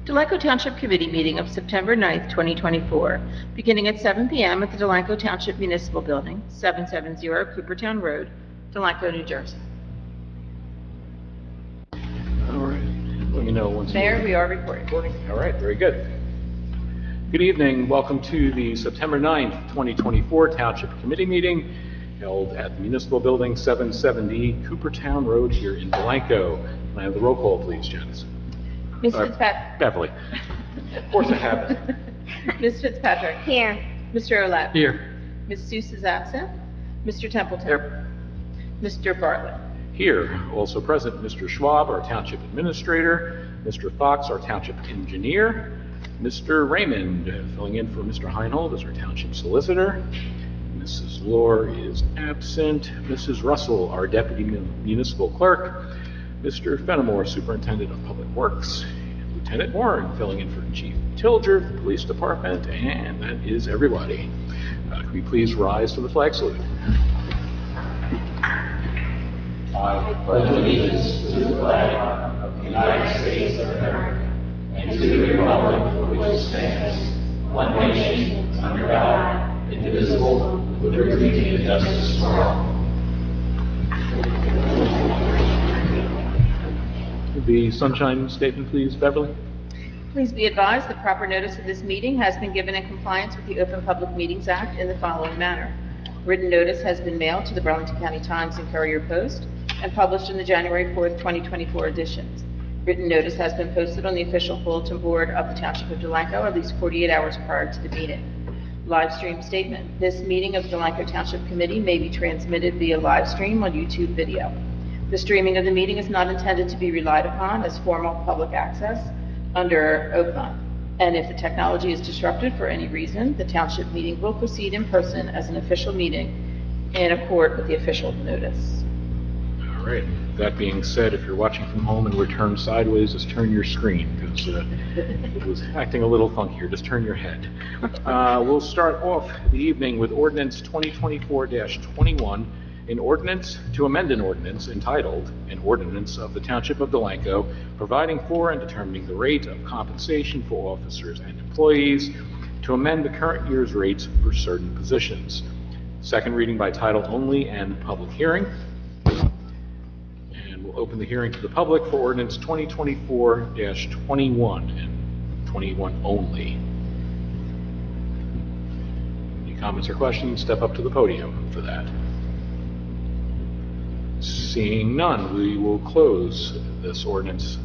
Delanco Township Committee meeting of September 9th, 2024, beginning at 7 p.m. at the Delanco Township Municipal Building, 770 Coopertown Road, Delanco, New Jersey. All right. Let me know once. Mayor, we are recording. All right, very good. Good evening. Welcome to the September 9th, 2024 Township Committee meeting held at the Municipal Building, 770 Coopertown Road here in Delanco. Can I have the roll call, please, Janice? Ms. Fitzpatrick. Beverly. Of course I have it. Ms. Fitzpatrick. Here. Mr. O'Lap. Here. Ms. Seuss is absent. Mr. Templeton. Here. Mr. Bartlett. Here. Also present, Mr. Schwab, our Township Administrator, Mr. Fox, our Township Engineer, Mr. Raymond, filling in for Mr. Heinold as our Township Solicitor. Mrs. Lohr is absent. Mrs. Russell, our Deputy Municipal Clerk. Mr. Fenimore, Superintendent of Public Works. Lieutenant Warren, filling in for Chief Tilger of the Police Department. And that is everybody. Could we please rise to the flag salute? I pledge allegiance to the flag of the United States of America and to the republic for which it stands, one nation, under God, indivisible, with liberty and justice for all. The sunshine statement, please, Beverly. Please be advised that proper notice of this meeting has been given in compliance with the Open Public Meetings Act in the following manner. Written notice has been mailed to the Burlington County Times and Courier Post and published in the January 4th, 2024 editions. Written notice has been posted on the official bulletin board of the Township of Delanco at least 48 hours prior to the meeting. Live stream statement. This meeting of the Delanco Township Committee may be transmitted via live stream on YouTube video. The streaming of the meeting is not intended to be relied upon as formal public access under OPMA. And if the technology is disrupted for any reason, the township meeting will proceed in person as an official meeting in accord with the official notice. All right. That being said, if you're watching from home and we're turned sideways, just turn your screen because it was acting a little funkier. Just turn your head. We'll start off the evening with Ordinance 2024-21, an ordinance to amend an ordinance entitled, An Ordinance of the Township of Delanco, providing for and determining the rate of compensation for officers and employees, to amend the current year's rates for certain positions. Second reading by title only and public hearing. And we'll open the hearing to the public for Ordinance 2024-21 and 21 only. Any comments or questions, step up to the podium for that. Seeing none, we will close this ordinance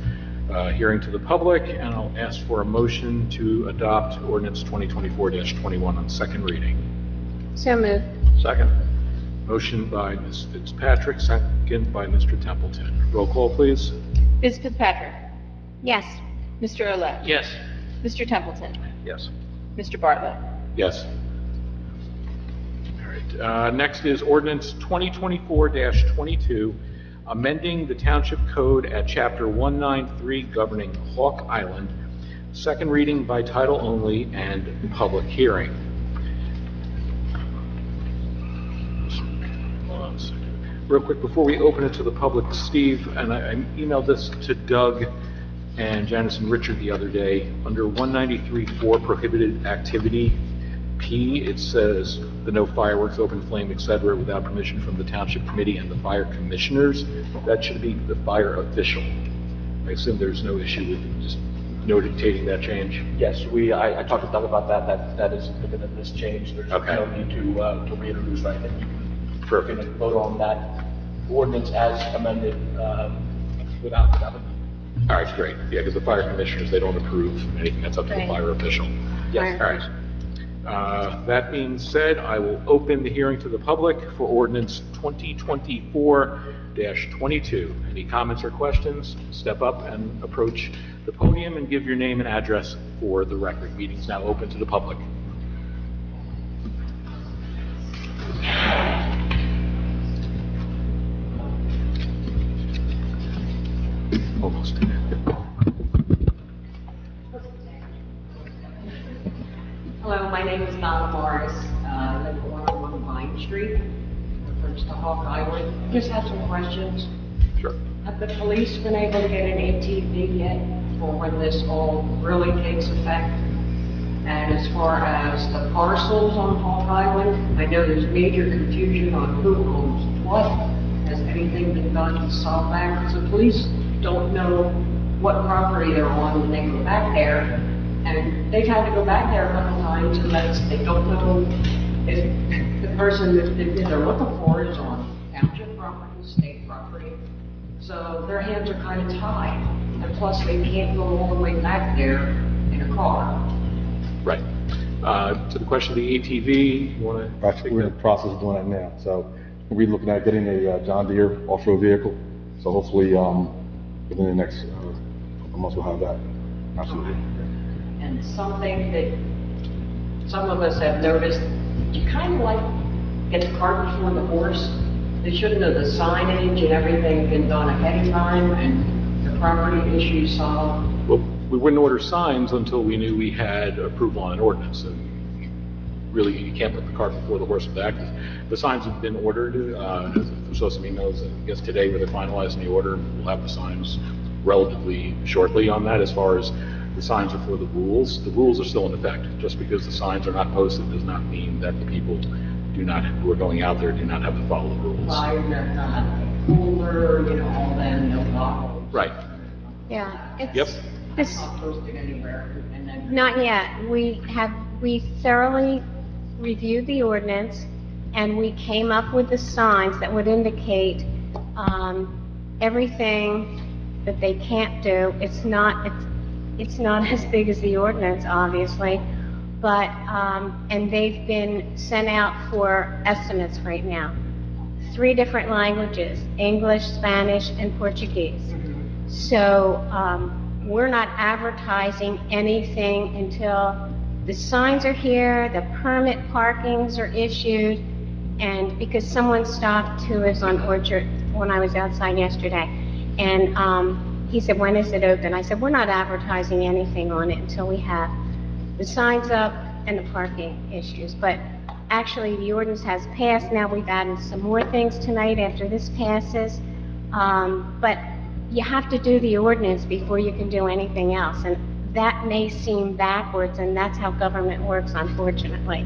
hearing to the public, and I'll ask for a motion to adopt Ordinance 2024-21 on second reading. So moved. Second. Motion by Ms. Fitzpatrick, second by Mr. Templeton. Roll call, please. Ms. Fitzpatrick. Yes. Mr. O'Lap. Yes. Mr. Templeton. Yes. Mr. Bartlett. Yes. All right. Next is Ordinance 2024-22, amending the Township Code at Chapter 193 governing Hawk Island. Second reading by title only and public hearing. Hold on a second. Real quick, before we open it to the public, Steve, and I emailed this to Doug and Janice and Richard the other day. Under 193.4 prohibited activity, P, it says the no fireworks, open flame, etc., without permission from the Township Committee and the fire commissioners. That should be the fire official. I assume there's no issue with just notating that change. Yes, I talked to Doug about that. That is within this change. There's Okay. no need to reintroduce, right? And you Perfect. can vote on that ordinance as amended without it. All right, great. Yeah, because the fire commissioners, they don't approve anything that's up to the Right. fire official. Yes. All right. That being said, I will open the hearing to the public for Ordinance 2024-22. Any comments or questions? Step up and approach the podium and give your name and address for the record. Meeting's now open to the public. Almost. Hello, my name is Donna Morris. I live at 101 Vine Street, refers to Hawk Island. Just have some questions. Sure. Have the police been able to get an ATV yet? for when this all really takes effect. And as far as the parcels on Hawk Island, I know there's major confusion on who owns what. Has anything been done to solve that? Because the police don't know what property they're on when they go back there. And they've had to go back there a couple times unless they don't know if the person that they're looking for is on township property, state property. So their hands are kind of tied. And plus, they can't go all the way back there in a car. Right. To the question of the ATV, you want to? Actually, we're in the process of doing that now. So we're looking at getting a John Deere off-road vehicle. So hopefully, within the next couple months, we'll have that. Absolutely. And something that some of us have noticed, you kind of like get the cart before the horse. They shouldn't have the signage and everything been done ahead of time and the property issue solved. Well, we wouldn't order signs until we knew we had approval on an ordinance. So really, you can't put the cart before the horse with that. The signs have been ordered. I saw some emails, I guess today, where they're finalizing the order. We'll have the signs relatively shortly on that. As far as the signs are for the rules are still in effect. Just because the signs are not posted does not mean that the people who are going out there do not have to follow the rules. Fire, cooler, all them, no bottles. Right. Yeah, Yep. it's Not posted anywhere. And then not yet. We thoroughly reviewed the ordinance, and we came up with the signs that would indicate, everything that they can't do. It's not as big as the ordinance, obviously, but, and they've been sent out for estimates right now. 3 different languages, English, Spanish, and Portuguese. So, we're not advertising anything until the signs are here, the permit parkings are issued, and because someone stopped who was on Orchard when I was outside yesterday, and he said, when is it open? I said, we're not advertising anything on it until we have the signs up and the parking issues. But actually, the ordinance has passed. Now we've added some more things tonight after this passes. But you have to do the ordinance before you can do anything else. And that may seem backwards, and that's how government works, unfortunately.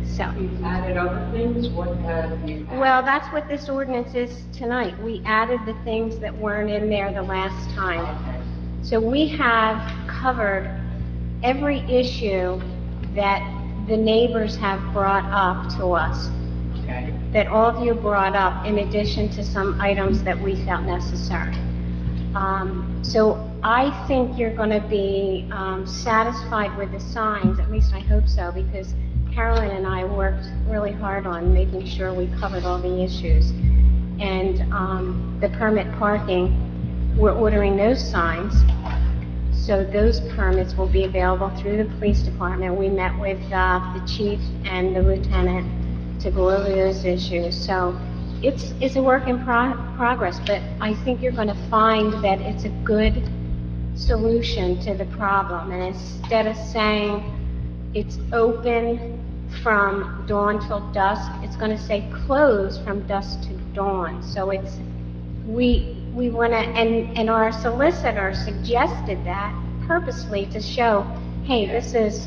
So, you've added other things, what have you added? well, that's what this ordinance is tonight. We added the things that weren't in there the last time. Okay. So we have covered every issue that the neighbors have brought up to us, Okay. that all of you brought up, in addition to some items that we felt necessary. So I think you're going to be satisfied with the signs, at least I hope so, because Carolyn and I worked really hard on making sure we covered all the issues. And the permit parking, we're ordering those signs, so those permits will be available through the police department. We met with the chief and the lieutenant to go over those issues. So it's a work in progress, but I think you're going to find that it's a good solution to the problem. And instead of saying it's open from dawn till dusk, it's going to say closed from dusk to dawn. So it's, we want to, and our solicitor suggested that purposely to show, hey, this is,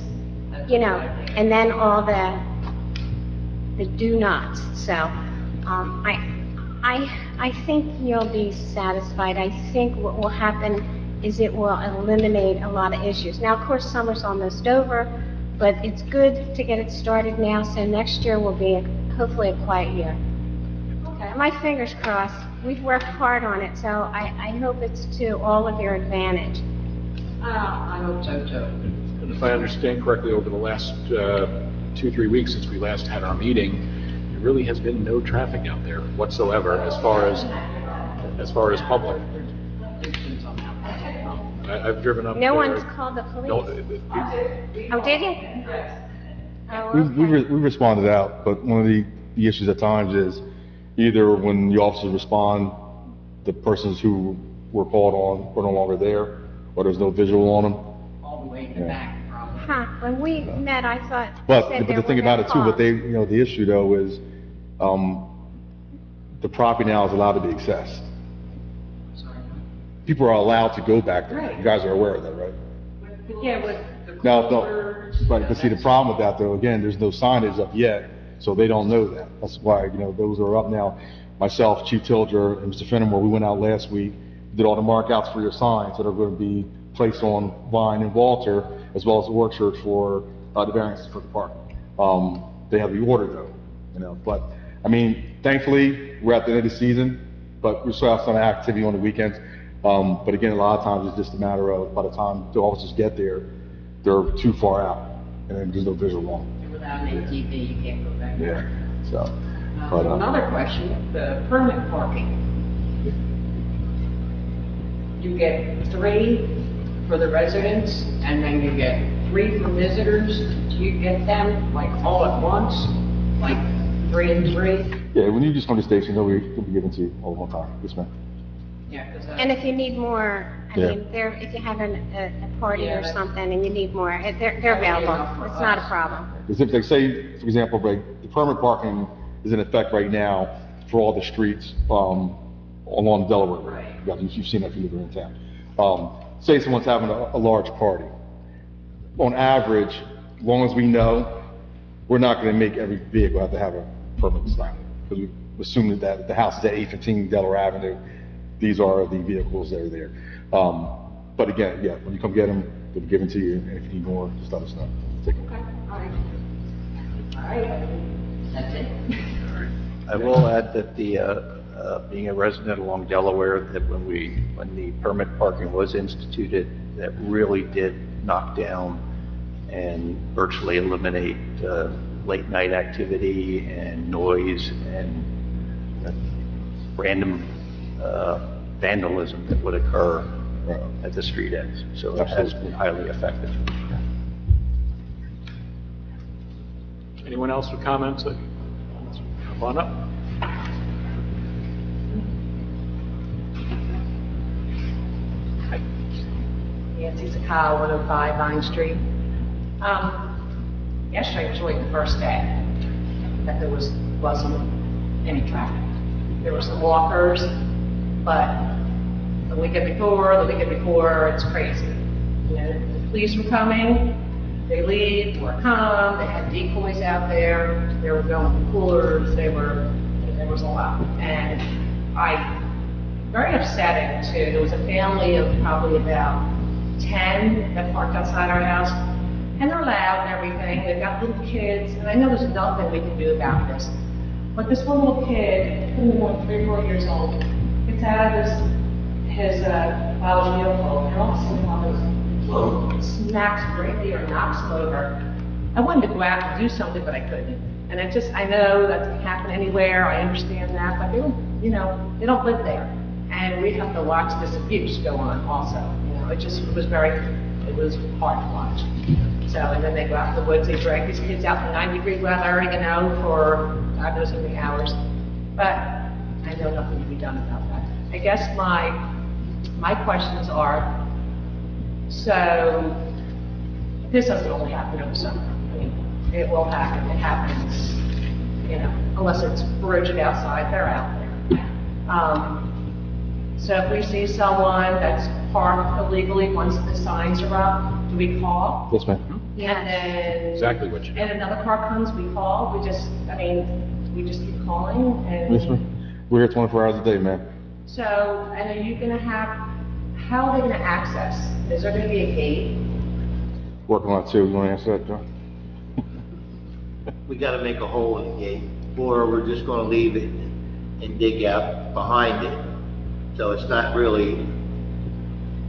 and then all the do nots. So, I think you'll be satisfied. I think what will happen is it will eliminate a lot of issues. Now, of course, summer's almost over, but it's good to get it started now, so next year will be hopefully a quiet year. Okay, my fingers crossed. We've worked hard on it, so I hope it's to all of your advantage. I hope so too. And if I understand correctly, over the last 2-3 weeks since we last had our meeting, there really has been no traffic out there whatsoever as far as public. I've driven up. No there. one's called the police. No, Oh, did you? Oh, We okay. responded out, but one of the issues at times is either when the officers respond, the persons who were called on were no longer there, or there's no visual on them. All the way in the Yeah. back, probably. Huh, when we met, I thought. you But said the there thing were about no it too, what calls. the issue though is, the property now is allowed to be accessed. Sorry. people are allowed to go back there. Right. You guys are aware of that, right? Yeah, with the No, coolers, but see, the problem with that though, again, there's no signage up yet, so they don't know that. That's why, those are up now. Myself, Chief Tilger, and Mr. Fenimore, we went out last week, did all the markouts for your signs that are going to be placed on Vine and Walter, as well as the Orchard for the variances for the park. They have to be ordered though, but, I mean, thankfully, we're at the end of the season, but we still have some activity on the weekends. But again, a lot of times it's just a matter of, by the time the officers get there, they're too far out, and then there's no visual on them. without an ATV, you can't go back Yeah, there. so, but, Another question, the permit parking. You get 3 for the residents, and then you get 3 for visitors. Do you get them like all at once, like 3 and 3? yeah, when you just come to the station, they'll be given to you all at one time. Yes, ma'am. Yeah, 'cause And if you need more, I Yeah. mean, if you have a party Yeah, or that's- something and you need more, they're available. It's not a problem. Because if they say, for example, the permit parking is in effect right now for all the streets, along Delaware Road. Right. Yeah, you've seen that if you live in town. Say someone's having a large party. On average, as long as we know, we're not gonna make every vehicle have to have a permit stop. Because we assume that the house is at 815 Delaware Avenue, these are the vehicles that are there. But again, yeah, when you come get them, they'll be given to you, and if you need more, just let us know. Take them. Okay, all right, that's it. I will add that being a resident along Delaware, that when the permit parking was instituted, that really did knock down and virtually eliminate late night activity and noise and random vandalism that would occur at the street ends. So it has been highly effective. Anyone else with comments? Come on up. Nancy Sakala, 105 Vine Street. Yesterday was really the first day that there wasn't any traffic. There were some walkers, but the weekend before, it's crazy. The police were coming, they leave, or come, they had decoys out there, they were going to coolers, there was a lot. And very upsetting too, there was a family of probably about 10 that parked outside our house, and they're loud and everything, they've got little kids, and I know there's nothing we can do about this. But this one little kid, who's only 3 or 4 years old, gets out of his father's vehicle, and all of a sudden, smacks greatly or knocks him over. I wanted to go out and do something, but I couldn't. And I know that can happen anywhere, I understand that, but they don't live there. And we have to watch this abuse go on also. It was hard to watch. So, and then they go out in the woods, they drag these kids out in 90-degree weather, for God knows how many hours. But I know nothing can be done about that. I guess my questions are, so this doesn't only happen in the summer. I mean, it will happen. It happens, unless it's frigid outside, they're out there. So if we see someone that's parked illegally once the signs are up, do we call? Yes, ma'am. Yeah. And then. Exactly what you do. And another car comes, we call, we just keep calling and. Yes, ma'am. We're here 24 hours a day, ma'am. So, and are you gonna how are they gonna access? Is there gonna be a gate? Working on it too. You want to answer that, John? We gotta make a hole in the gate, or we're just gonna leave it and dig out behind it. So it's not really,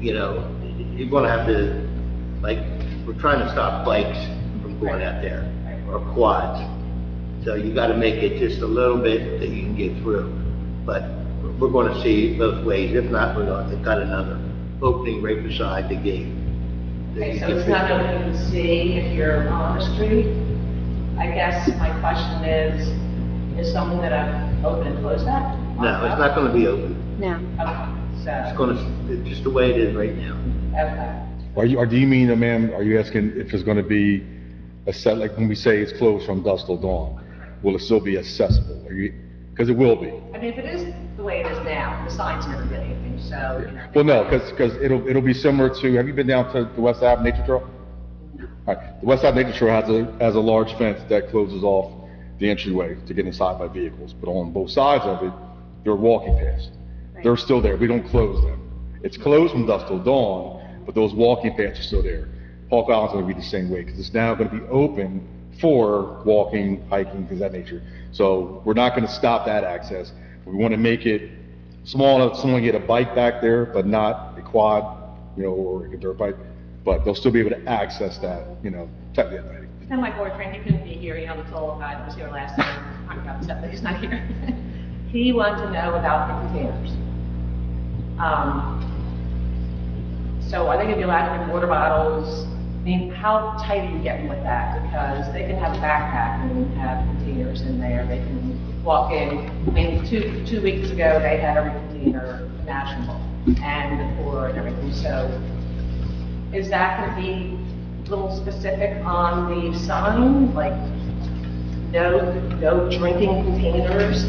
you're gonna have to, we're trying to stop bikes from going out there, or quads. So you gotta make it just a little bit that you can get through. But we're gonna see both ways. If not, they've got another opening right beside the gate. Okay, so it's not open to see if you're on the street? I guess my question is someone gonna open and close that? No, it's not gonna be open. No. Okay, It's just the way it is right now. okay. Do you mean, ma'am, are you asking if there's going to be like when we say it's closed from dusk till dawn, will it still be accessible? Because it will be. I mean, if it is the way it is now, the signs never get anything so, you know. Well, no, because it'll be similar to, have you been down to the West Ave Nature Trail? All right, the West Ave Nature Trail has a large fence that closes off the entryway to get inside by vehicles, but on both sides of it, there are walking paths. They're still there, we don't close them. It's closed from dusk till dawn, but those walking paths are still there. Hawk Island's gonna be the same way, because it's now gonna be open for walking, hiking, things of that nature. So we're not gonna stop that access. We wanna make it small enough, someone can get a bike back there, but not a quad, or a dirt bike, but they'll still be able to access that, type of thing. And my boyfriend, he couldn't be here, the tall guy that was here last time, I'm upset that he's not here. He wanted to know about the containers. So are they gonna be allowed to bring water bottles? I mean, how tight are you getting with that? Because they can have a backpack and have containers in there, they can walk in. I mean, two weeks ago, they had every container imaginable, and the cooler and everything, so is that gonna be a little specific on the sign, like no drinking containers?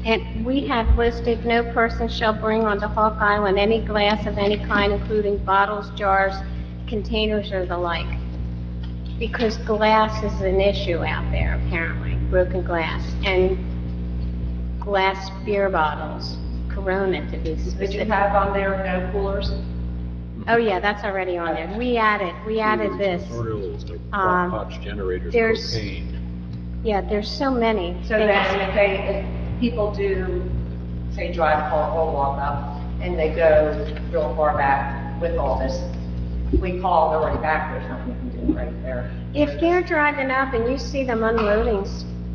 And we have listed, no person shall bring onto Hawk Island any glass of any kind, including bottles, jars, containers, or the like. Because glass is an issue out there, apparently, broken glass, and glass beer bottles, Corona to be Did you specific. have on there no coolers? Oh, yeah, that's already on there. We added this. Tutorials, like Um, Bosch generators, there's- propane. Yeah, there's so many. So then if people do, say, drive a car or walk up, and they go real far back with all this, we call, they're already back, there's nothing we can do right there. If they're driving up and you see them unloading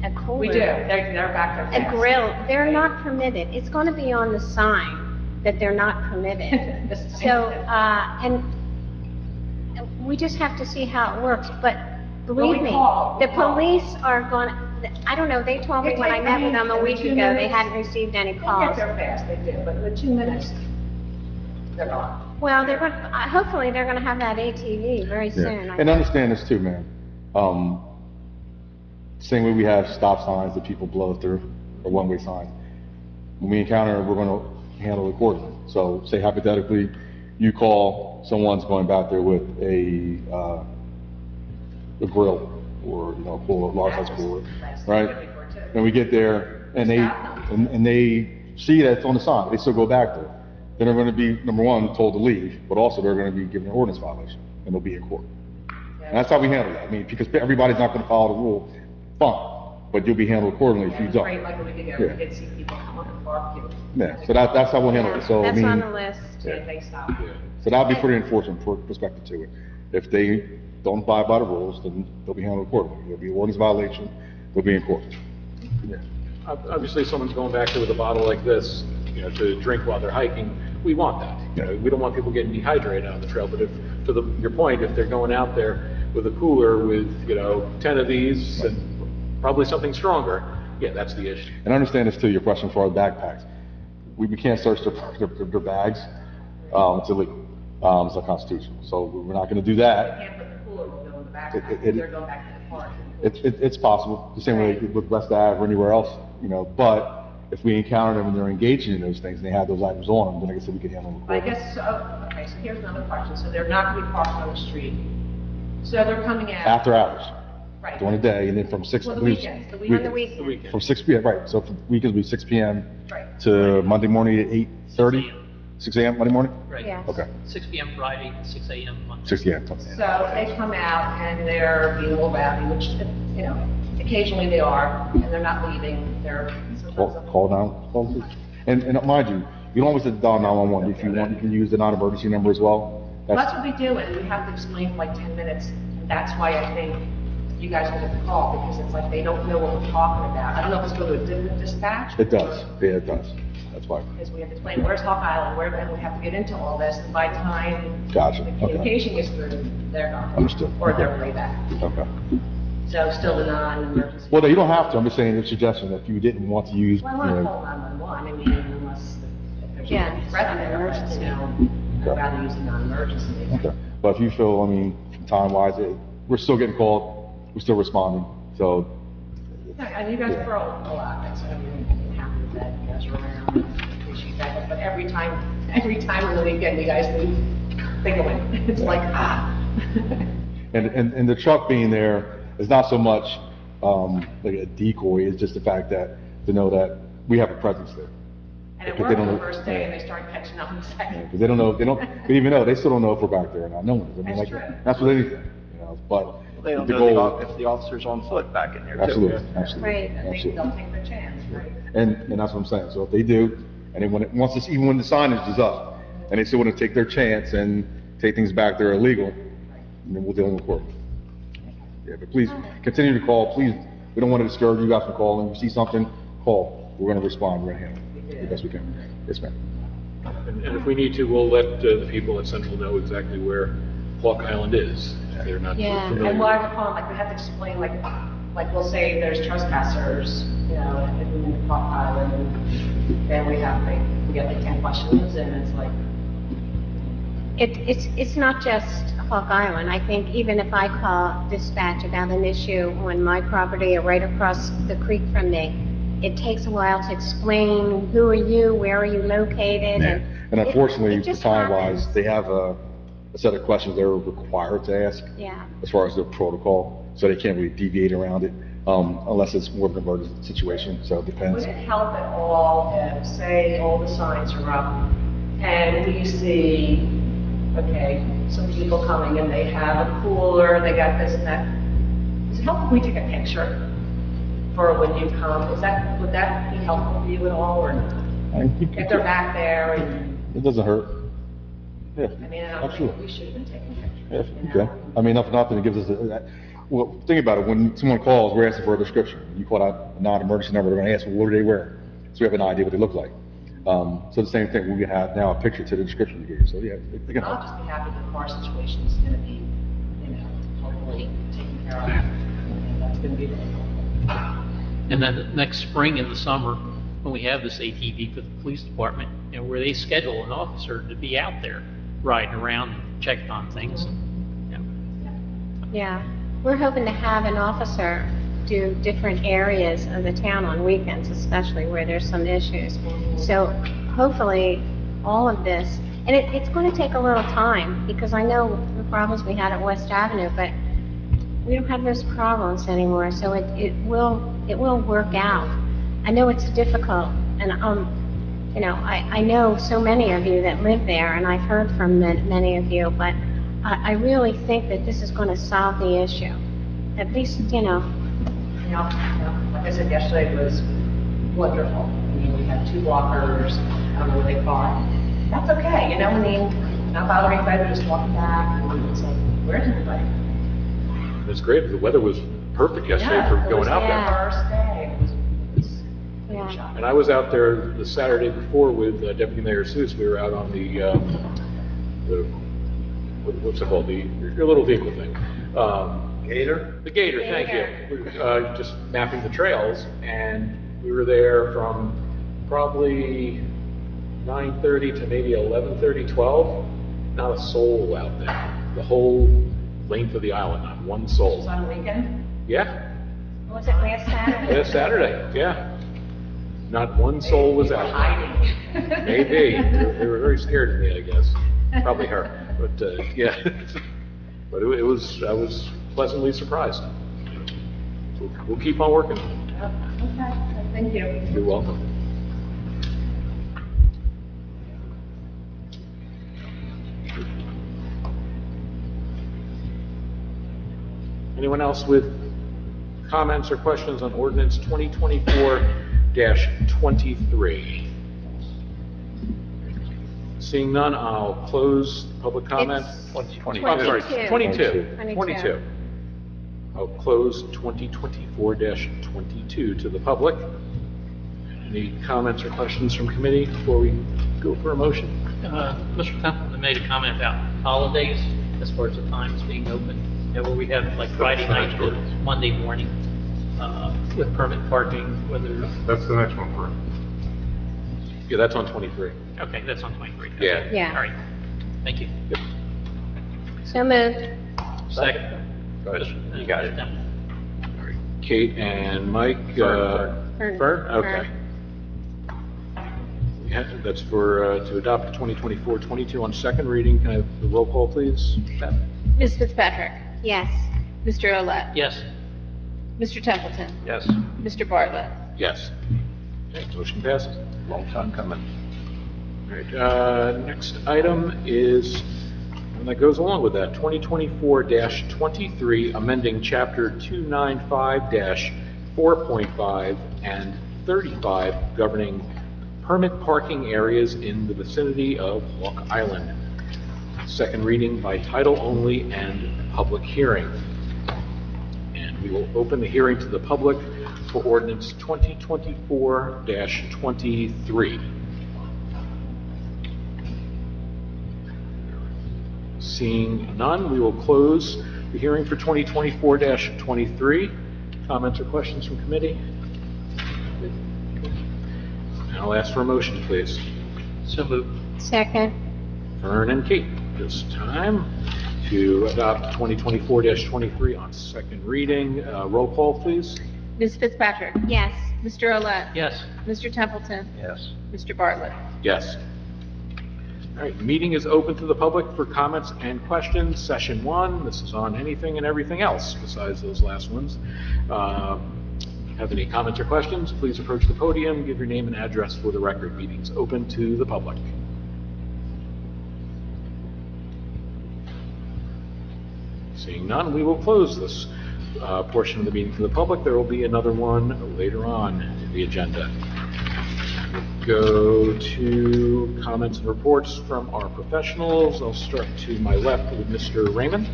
a cooler. We do, they're back there A fast. grill, they're not permitted. It's going to be on the sign that they're not permitted. So, and we just have to see how it works, but believe me, the police are going, I don't know, they told me when I met with them a week ago, they hadn't received any They get calls. there fast, they do, but in 2 minutes, they're gone. Well, they're going, hopefully they're going to have that ATV very Yeah. soon. I And think. understand this too, man. Same way we have stop signs that people blow through, or one-way signs. When we encounter, we're gonna handle it accordingly. So say hypothetically, you call, someone's going back there with a grill, or, a cooler, large size cooler, right? And we get there, and they see that it's on the sign, they still go back there. Then they're gonna be, number one, told to leave, but also they're gonna be given an ordinance violation, and they'll be in court. And that's how we handle that. I mean, because everybody's not gonna follow the rule, fine, but you'll be handled accordingly if you don't. Right, like a week ago, Yeah. we did see people come on the barbecue. Yeah, so that's how we'll handle it. So, I That's on mean, the list. And they stopped. so that'll be for the enforcement perspective to it. If they don't abide by the rules, then they'll be handled accordingly. There'll be an ordinance violation, they'll be in court. Yeah. Obviously, someone's going back there with a bottle like this, to drink while they're hiking. We want that. We don't want people getting dehydrated on the trail, but if, your point, if they're going out there with a cooler with, 10 of these and probably something stronger, yeah, that's the issue. And understand this too, your question for our backpacks. We can't search their bags, it's illegal, it's unconstitutional. So we're not gonna do that. Can't put the cooler, we'll go in the back, It- they're going back to the park. It's possible, the same way with West Ave or anywhere else, but if we encounter them and they're engaging in those things and they have those items on them, then like I said, we can handle them. I guess, okay, so here's another question, so they're not gonna be parked on the street, so they're coming out. After hours, Right. during the day, and then from 6. Well, the I believe- weekends, On the The weekend. weekend. From 6 p.m., right, so from weekends will be 6 p.m. Right. to Monday morning at 8:30? 6 a.m. Monday morning? Right. Yes. Okay, 6 p.m. Friday, 6 a.m. Monday. 6 p.m. So they come out and they're being a little rowdy, which, occasionally they are, and they're not leaving, they're sometimes. Call down, and mind you, you don't always have to dial 911. If you want, you can use the non-emergency number as well. That's what we do, and we have to explain for like 10 minutes, and that's why I think you guys will get the call, because it's like they don't know what we're talking about. I don't know if it's going to a different dispatch. It does, yeah, it does, that's why. Because we have to explain, where's Hawk Island, and we have to get into all this, and by the time Gotcha, the okay. communication gets through, they're gone. Understood, Or they're okay. way back. Okay. So still the non-emergency. Well, no, you don't have to, I'm just saying, a suggestion, if you didn't want to use, Well, I want to call 911, I mean, unless if there's Yeah, a threat there, but, I'd rather use a non-emergency. okay. But if you feel, from time-wise, we're still getting called, we're still responding, so, And you guys grow a lot, so I'm really happy with that, you guys are around. every time on the weekend, you guys leave, they go in. It's like, And the truck being there is not so much, like a decoy, it's just the fact that, to know that we have a presence there. And it Because worked they the don't- first day, and they started catching up in the second. Because they don't know, they even know, they still don't know if we're back there or not, no one does. I mean, That's like, true. that's with anything, but They don't the know goal. if the officer's on foot back in there, too. Absolutely, absolutely, Right. I think absolutely. they'll take their chance, right? And that's what I'm saying, so if they do, and they want, once this, even when the signage is up, and they still want to take their chance and take things back that are illegal, then we'll deal with court. Yeah, but please, continue to call, please, we don't want to discourage you guys from calling, if you see something, call, we're going to respond, we're going to handle it, the best we can. Yes, ma'am. And if we need to, we'll let the people at Central know exactly where Hawk Island is, if they're not Yeah. familiar. And what I recall, like, we have to explain, like we'll say there's trespassers, you know, in the Park Island, and then we get like 10 questions, and it's like, It's not just Hawk Island. I think even if I call dispatch about an issue on my property or right across the creek from me, it takes a while to explain, who are you, where are you located? Yeah. And unfortunately, it just time-wise, happens. they have a set of questions they're required to ask Yeah, as far as their protocol, so they can't really deviate around it, unless it's more of an emergency situation, so it depends. would it help at all if, say, all the signs are up, and we see, okay, some people coming and they have a cooler, they got this and that. Does it help if we take a picture for when you come? Would that be helpful to you at all, or not? If they're back there and, It doesn't hurt. Yeah, I mean, I don't think absolutely. we should have been taking pictures. Yeah, you know? okay. I mean, nothing, it gives us well, think about it, when someone calls, we're asking for a description. You call out a non-emergency number, they're gonna ask, well, what do they wear? So we have an idea what they look like. So the same thing, we have now a picture to the description you gave, so yeah, it can I'll help. just be happy that the car situation's gonna be, you know, hopefully taken care of. And that's gonna be the And then next spring in the summer, when we have this ATV for the police department, you know, where they schedule an officer to be out there riding around and checking on things. You know. yeah. We're hoping to have an officer do different areas of the town on weekends, especially where there's some issues. So hopefully, all of this, and it's going to take a little time, because I know the problems we had at West Avenue, but we don't have those problems anymore, so it will work out. I know it's difficult, and you know, I know so many of you that live there, and I've heard from many of you, but I really think that this is going to solve the issue. At least, you know, like I said yesterday, it was wonderful. I mean, we had 2 walkers, I don't know what they caught. That's okay, you know, I mean, not bothering anybody, they're just walking back, and it's like, where's everybody? It's great, the weather was perfect yesterday for going out there. Yeah. First day, it was yeah. shocking. And I was out there the Saturday before with Deputy Mayor Seuss. We were out on what's it called, your little vehicle thing. Gator? The Gator, thank you. We were, just mapping the trails, and we were there from probably 9:30 to maybe 11:30, 12. Not a soul out there. The whole length of the island, not one It was soul. on a weekend? Yeah, Was it last Saturday? last Saturday, yeah. Not one soul was They were out. hiding. Maybe. They were very scared of me, I guess. Probably her, but, yeah. But I was pleasantly surprised. We'll keep on working. Okay, thank you. You're welcome. Anyone else with comments or questions on ordinance 2024-23? Seeing none, I'll close public comment. It's 2022. I'm sorry, 22. 22. I'll close 2024-22 to the public. Any comments or questions from committee before we go for a motion? Mr. Templeton made a comment about holidays as far as the times being open. You know, where we have like Friday night to Monday morning, with permit parking, whether, That's the next one, correct? Yeah, that's on 23. okay, that's on 23. Yeah. Okay. Yeah. All right, thank you. So moved. Second. Go ahead. You got it. Kate and Mike. Fern. Fern? Okay. Yeah, that's for, to adopt 2024-22 on second reading. Can I have the roll call, please? Beth? Ms. Fitzpatrick? Yes. Mr. Olet? Yes. Mr. Templeton? Yes. Mr. Bartlett? Yes. Okay, motion passes. Long time coming. All right, next item is, and that goes along with that, 2024-23, amending Chapter 295-4.5 and 35 governing permit parking areas in the vicinity of Hawk Island. Second reading by title only and public hearing. And we will open the hearing to the public for ordinance 2024-23. Seeing none, we will close the hearing for 2024-23. Comments or questions from committee? And I'll ask for a motion, please. So moved. Second. Vern and Kate, this time to adopt 2024-23 on second reading. Roll call, please. Ms. Fitzpatrick? Yes. Mr. Olet? Yes. Mr. Templeton? Yes. Mr. Bartlett? Yes. All right, meeting is open to the public for comments and questions. Session 1, this is on anything and everything else besides those last ones. Have any comments or questions, please approach the podium, give your name and address for the record. Meeting's open to the public. Seeing none, we will close this portion of the meeting to the public. There will be another one later on in the agenda. Go to comments and reports from our professionals. I'll start to my left with Mr. Raymond.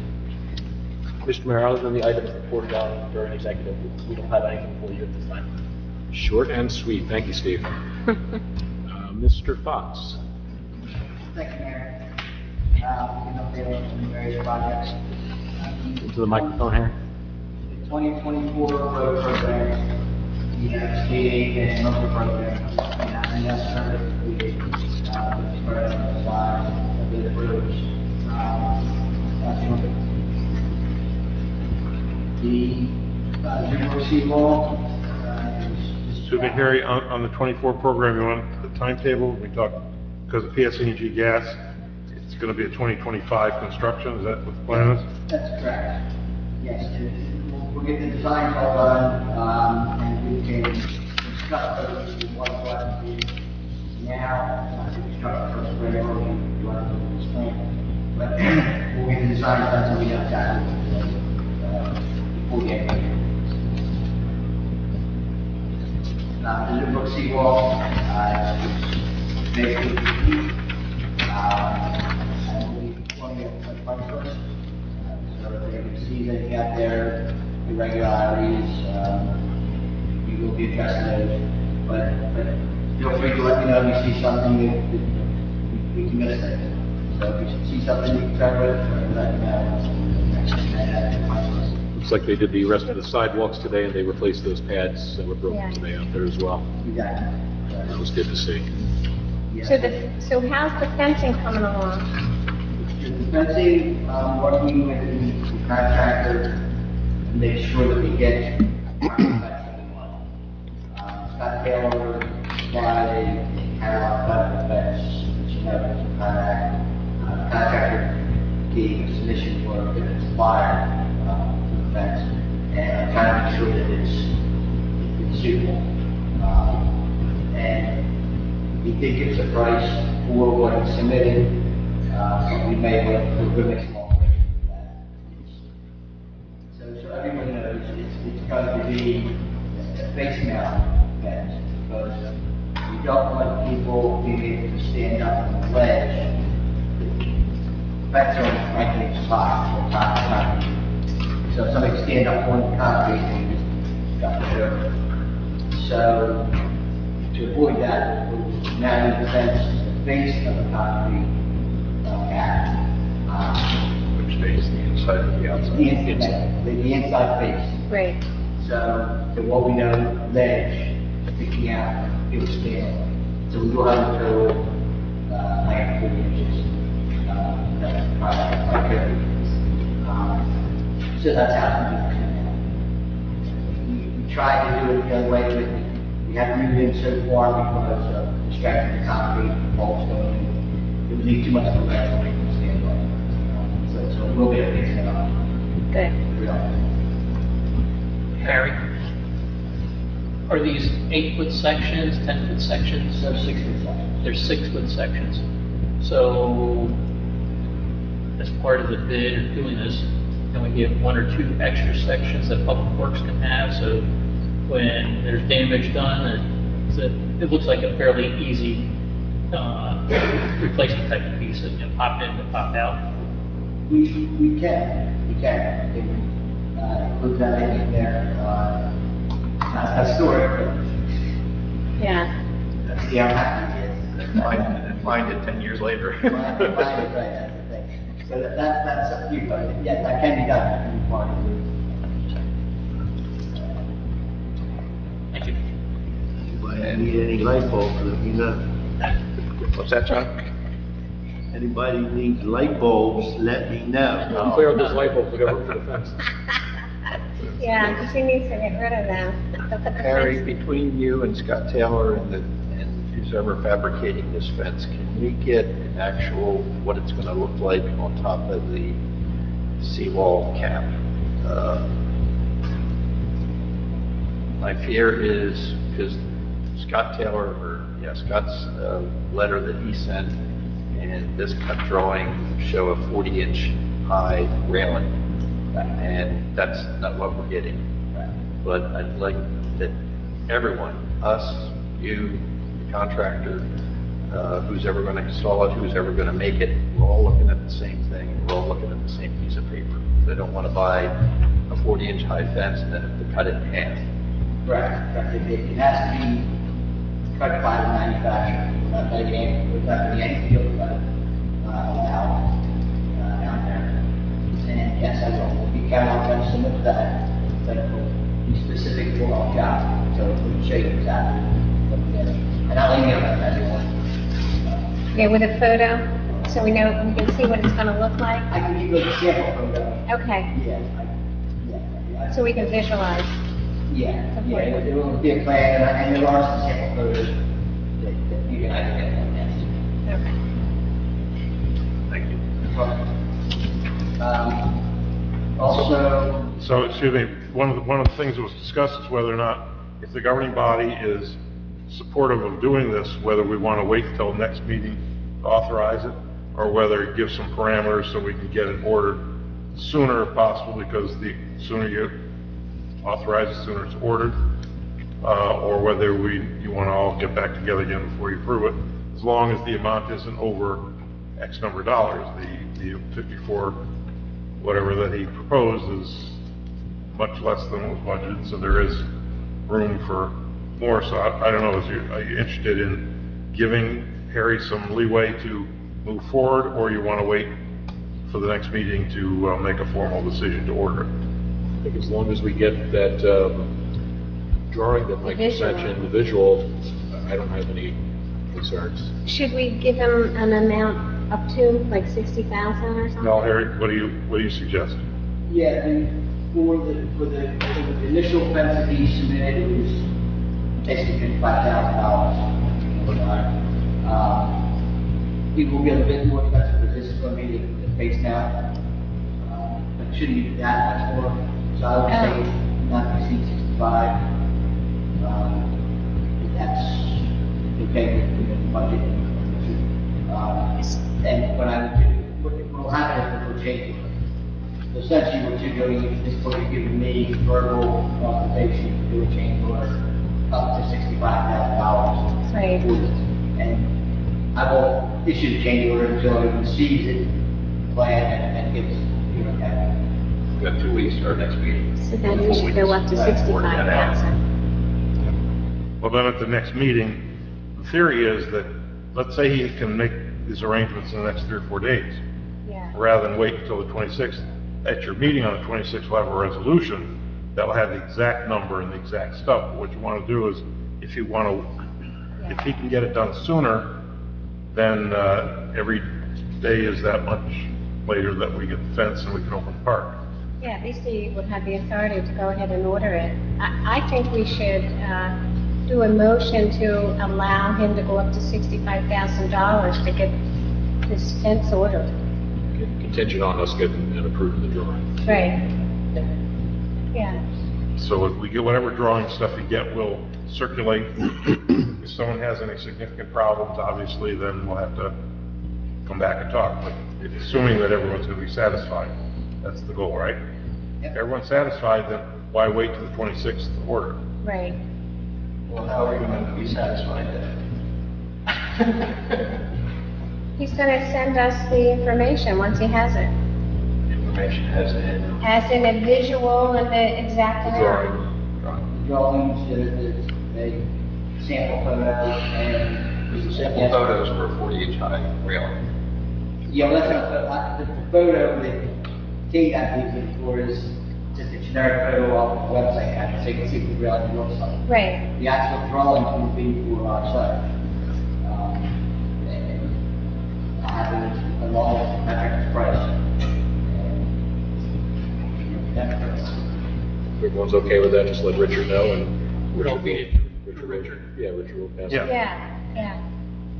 Mr. Mayor, other than the items reported on during executive, we don't have anything for you at this time. Short and sweet. Thank you, Steve. Mr. Fox. Thank you, Mayor. We can update on various projects. To the microphone here. The 2024 road program, we have skating and local programs. We have the estimate completed, spread on the side of the roads. The New Sea Wall. So we Harry, on the 24 program, you want the timetable? We talked, because of PSE&G gas, it's going to be a 2025 construction, is that what the plan is? That's correct. Yes, we'll get the design all done, and we can discuss those with what we want to do now. To construct the first grade or we want to do the spring. But we'll get the design done so we know exactly before the end of the year. The new book seawall, basically complete. And we want to get the front first. So if you can see that you got there, irregularities, we will be addressing those. But feel free to let me know if you see something that we can miss it. So if you see something you can try with, let me know. Looks like they did the rest of the sidewalks today and they replaced those pads that were broken today out there as well. Exactly. That was good to see. So how's the fencing coming along? The fencing, working with the contractor to make sure that we get our fencing we want. Scott Taylor supplied a catalog of fence, which you know, is a contractor gave a submission for a different supplier to the fence, and I'm trying to make sure that it's suitable. And we did give us a price for what he submitted. We may want to make some alterations to that. So everyone knows it's going to be a face mount fence because we don't want people being able to stand up on the ledge. Fence on frankly spot or top of concrete. So if somebody stand up on the concrete, they just got the dirt. So to avoid that, we're now in the fence, the face of the concrete gap. Which stays the inside of the outside. The inside face. Great. So what we know, ledge sticking out, it will stand. So we will have to go, like 40 inches. That's probably so that's how we tried to do it the other way, but we haven't moved in so far because of construction contractor to accommodate the bulk going in. It would leave too much of a ledge for people to stand on. So we'll be able to fix it up. Good. Harry, are these 8-foot sections, 10-foot sections? So 6 foot sections. They're 6-foot sections. So, as part of the bid of doing this, can we get 1 or 2 extra sections that Public Works can have, so when there's damage done, it looks like a fairly easy replacement type of piece, pop in and pop out? We can. I can include that in there. Not a story, but Yeah. see how happy he is. Find it 10 years later. Right, that's the thing. So that's up to you, but yes, that can be done. That can be part of it. Thank you. Anybody need any light bulbs, let me know. What's that, John? Anybody needs light bulbs, let me know. Clear up those light bulbs, we got room for the fence. Yeah, she needs to get rid of them. They'll put the Harry, fence- between you and Scott Taylor and who's ever fabricating this fence, can we get an actual, what it's gonna look like on top of the seawall cap? My fear is, because Scott's letter that he sent and this cut drawing show a 40-inch high railing, and that's not what we're getting. But I'd like that everyone, us, you, the contractor, who's ever going to install it, who's ever going to make it, we're all looking at the same thing, and we're all looking at the same piece of paper. They don't want to buy a 40-inch high fence and then have to cut it in half. Right. It has to be cut by the manufacturer. Not that again, we've got to be any field cut allowed out there. And yes, I will. If you count on that, submit that. But be specific for our job. So we can show you exactly what we get. And I'll email that to everyone. Yeah, with a photo, so we know, we can see what it's gonna look like. I can give you a sample photo. Okay, Yeah. so we can visualize. Yeah, there will be a plan, and there are some sample photos that you can identify. Okay. Thank you. Also, So, excuse me, one of the things that was discussed is whether or not, if the governing body is supportive of doing this, whether we want to wait till next meeting to authorize it, or whether it gives some parameters so we can get it ordered sooner if possible, because the sooner you authorize it, sooner it's ordered, or whether you want to all get back together again before you approve it, as long as the amount isn't over X number of dollars. The 54, whatever that he proposed is much less than was budgeted, so there is room for more. So I don't know, are you interested in giving Harry some leeway to move forward, or you want to wait for the next meeting to make a formal decision to order it? I think as long as we get that drawing that Mike Visual. mentioned, the visual, I don't have any concerns. Should we give them an amount up to, like 60,000 or something? No, Harry, what do you suggest? yeah, and for the initial fence that he submitted, it was basically $55,000. It will get a bit more expensive, because this is going to be the face down. But it shouldn't be that much more, so I would say not to exceed 65. If that's okay with the budget. And what I would do, what will happen is we'll change it. So essentially what you're doing is this point you're giving me verbal authorization to do a change order up to $65,000. Right. And I will issue the change order until he receives it, plan, and gives, that. We've got 2 weeks to our next meeting. So then we should go up to 65,000. Well, then at the next meeting, the theory is that, let's say he can make these arrangements in the next 3 or 4 days, Yeah. rather than wait until the 26th. At your meeting on the 26th, we'll have a resolution that will have the exact number and the exact stuff. But what you want to do is, if he can get it done sooner, then every day is that much later that we get the fence and we can open the park. Yeah, at least he would have the authority to go ahead and order it. I think we should do a motion to allow him to go up to $65,000 to get this fence ordered. Contingent on us getting and approving the drawing. Right. Yeah. So if we get whatever drawing stuff you get, we'll circulate. If someone has any significant problems, obviously, then we'll have to come back and talk. But assuming that everyone's going to be satisfied, that's the goal, right? If everyone's satisfied, then why wait till the 26th to order? Right. Well, how are you going to be satisfied then? He's gonna send us the information once he has it. Information has in. As in a visual and the exact amount. Drawings, the sample photos, and. The sample photos were 40-inch high rail. Yeah, well, that's the photo that Kate got using for is just a generic photo off the website, so you can see what the reality looks like. Right. The actual drawing would be for our site. And I have it along with the contractor's price. If everyone's okay with that, just let Richard know and We'll Richard feed will, it. Richard, yeah, Richard will pass it. Yeah. Yeah.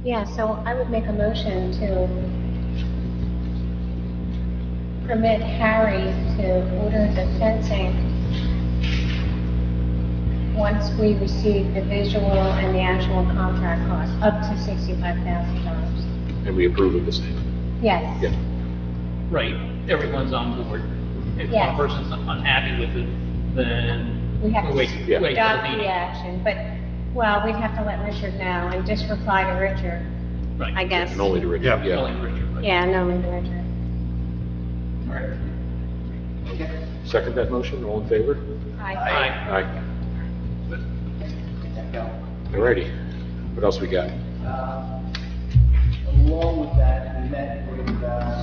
Yeah, so I would make a motion to permit Harry to order the fencing once we receive the visual and the actual contract cost, up to $65,000. And we approve of the same. Yes. Yeah. Right, everyone's on board. If Yes. one person's unhappy with it, then We have to wait Yeah. till stop the the meeting. action, but, well, we'd have to let Richard know and just reply to Richard, I Right, guess. And only to Richard, Yeah. yeah. only Richard, right. Yeah, no, only to Richard. Second that motion, all in favor? Aye. Aye. Alrighty, what else we got? Along with that, we met with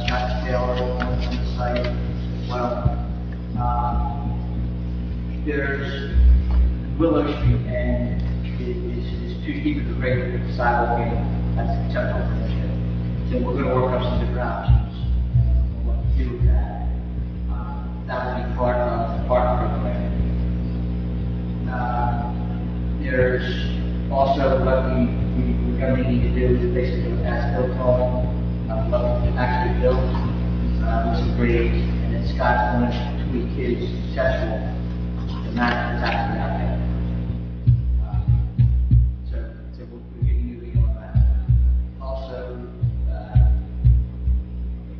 Scott Taylor on the site as well. There's Willow Street, and it's too steep of a grade to put the sidewalk in. That's acceptable for this. So we're going to work up some different options on what to do with that. That will be part of the park program. There's also what we're going to need to do is basically an as-built home, what we actually built, with some grades, and then Scott's going to tweak his schedule to match what's actually out there. So we're getting moving on that. Also,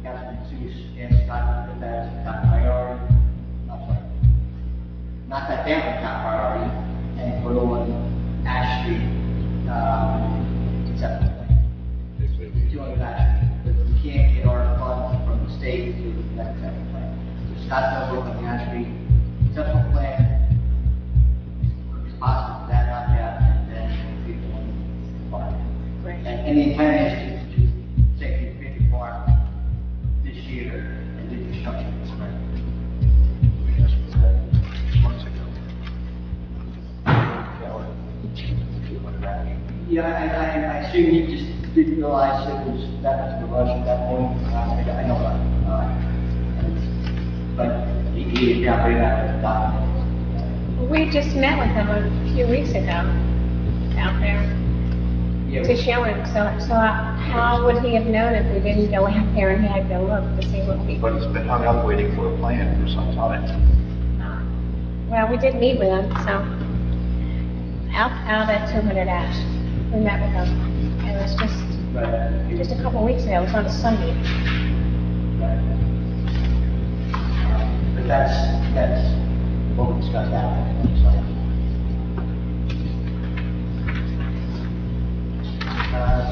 Councilman Seuss and Scott put that as a top priority. I'm sorry, not that down a top priority, and put on Ash Street, conceptual plan. 200 Ash Street, but we can't get our funds from the state to that conceptual plan. So Scott's going to work on the Ash Street conceptual plan. It's possible for that knocked out, and then people on the park. Great. And the intent is to take the 50 park this year and do construction this spring. Yeah, I assume you just didn't realize it was that much of a rush at that point. I know that. But he got rid of that document. We just met with him a few weeks ago out there to show him, so how would he have known if we didn't go out there and he had to look to see what we... But it's been hung up waiting for a plan for some time. Well, we did meet with him, so, out at 200 Ash, we met with him. It was just a couple weeks ago, it was on a Sunday. But that's what we discussed out there.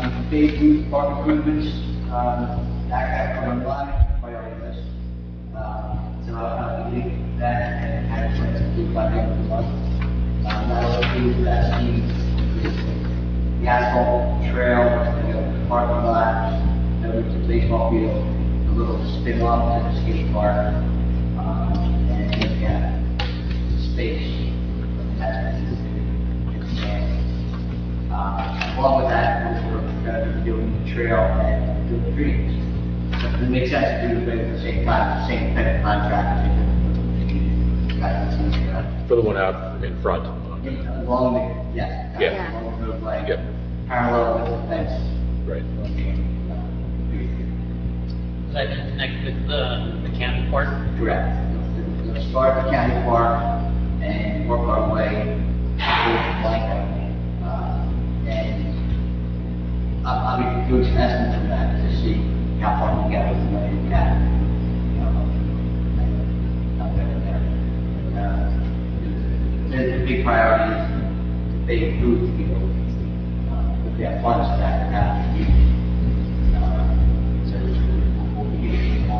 Some big youth park improvements, that have come online, priority list. So I'll leave that and have plans to do by the end of the month. That'll include that the asphalt trail, the parking lot, over to the baseball field, a little spin off to the skate park, and look at space that's expanded. Along with that, we're going to be doing the trail and doing the trees. So it makes sense to do it at the same time, the same kind of contract. For the one out in front. The along the, yes. Yeah. Along the roadway. Yep. Parallel with the fence. Right. Is that connected with the county park? Correct. We'll start at the county park and work our way towards Delanco. And I'll be doing some estimates on that to see how far we get with the money we have. Not there. The big priority is to pay food to people. If we have funds for that, we have to use. So we'll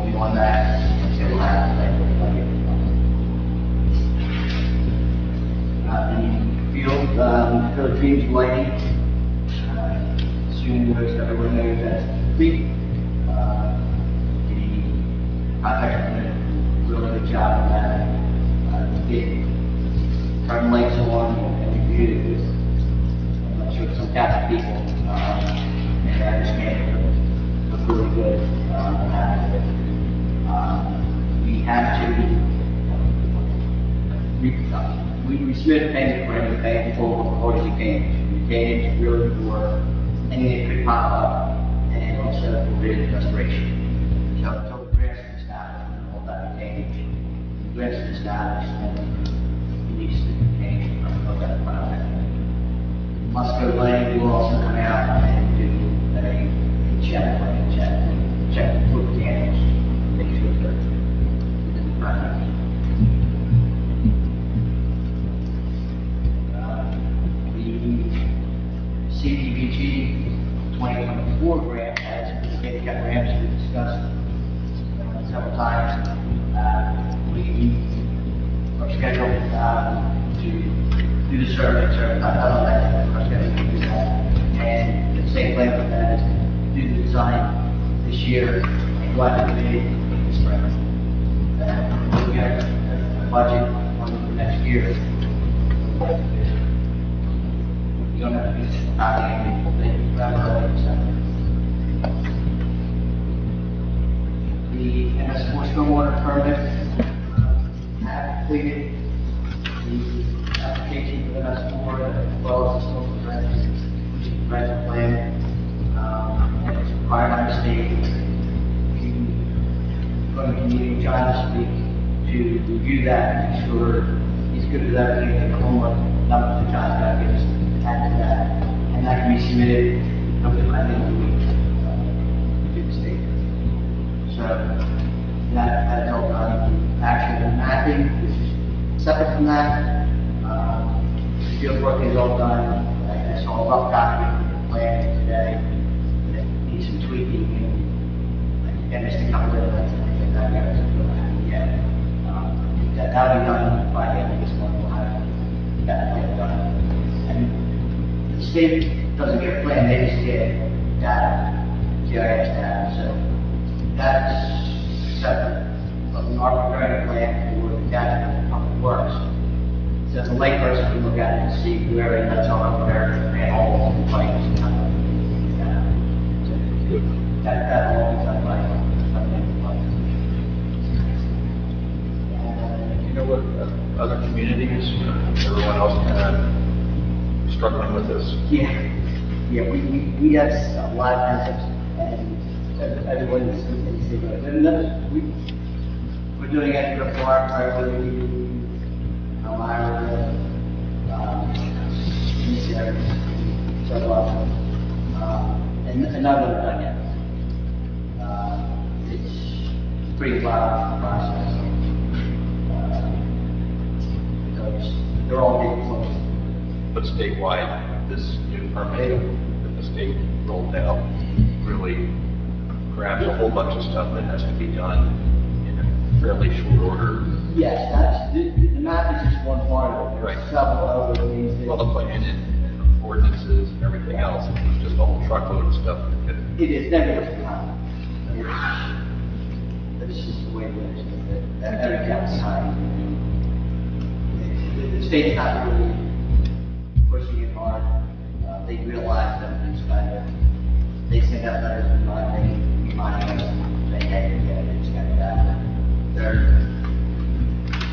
be on that until we'll have the budget. The field, Philippines lighting, assuming most everyone knows that's complete. The contractor did a really good job on that. Get turn lights on and review it with, I'm not sure, some Catholic people, and I understand it look really good, we have to, we submit payment for any payment for orders of games. Games really for anything that could pop up, and also for bid restoration. So until the grants is established, we hold that change. The grants is established, and needs to be changed from that project. Musco Lane will also come out and do a check the foot candles, make sure they're within the project. The CDBG 2024 grant has handicap ramps we discussed several times. We are scheduled to do the survey, I don't know, we're scheduled to do that. And the same plan with that is to do the design this year and go out to bid in the spring. We'll get a budget for next year. We don't have to be anything, the MS4 stormwater permit have completed the application for the MS4 as well as the storm prevention plan. And it's required by the state. We're going to be meeting John this week to review that and make sure he's good with everything in the homework numbers that John's got to give us to add to that. And that can be submitted hopefully by the end of the week to the state. So that's all done. Actually, the mapping is separate from that. The field work is all done. I saw a rough copy of the plan today that needs some tweaking and missed a couple of things that we haven't done yet. That'll be done by the end of this month. We'll have that plan done. And the state doesn't get a plan, they just get data, GIS data. So that's separate from our preparing plan for the data that public works. So the layperson can look at it and see where it nuts are, where manholes and pipes and stuff. So that all be done by You know what, other communities, everyone else kind of struggling with this? Yeah, we have a lot of concepts, and everyone is we're doing extra park, priority, Elmira, this area, several of them, and none of them are done yet. It's a pretty large process. Because they're all getting close. But statewide, this new permit that the state rolled out really grabs a whole bunch of stuff that has to be done in a fairly short order. Yes, that's, the map is just one part of it. Right. There's several other things that. Well, the plan and ordinances and everything else, it's just a whole truckload of stuff that could. It is never just behind. It's just the way it is, that every county side. The state's not really pushing it hard. They realize that it's kind of, they send out letters reminding us, saying, hey, it's kind of that. They're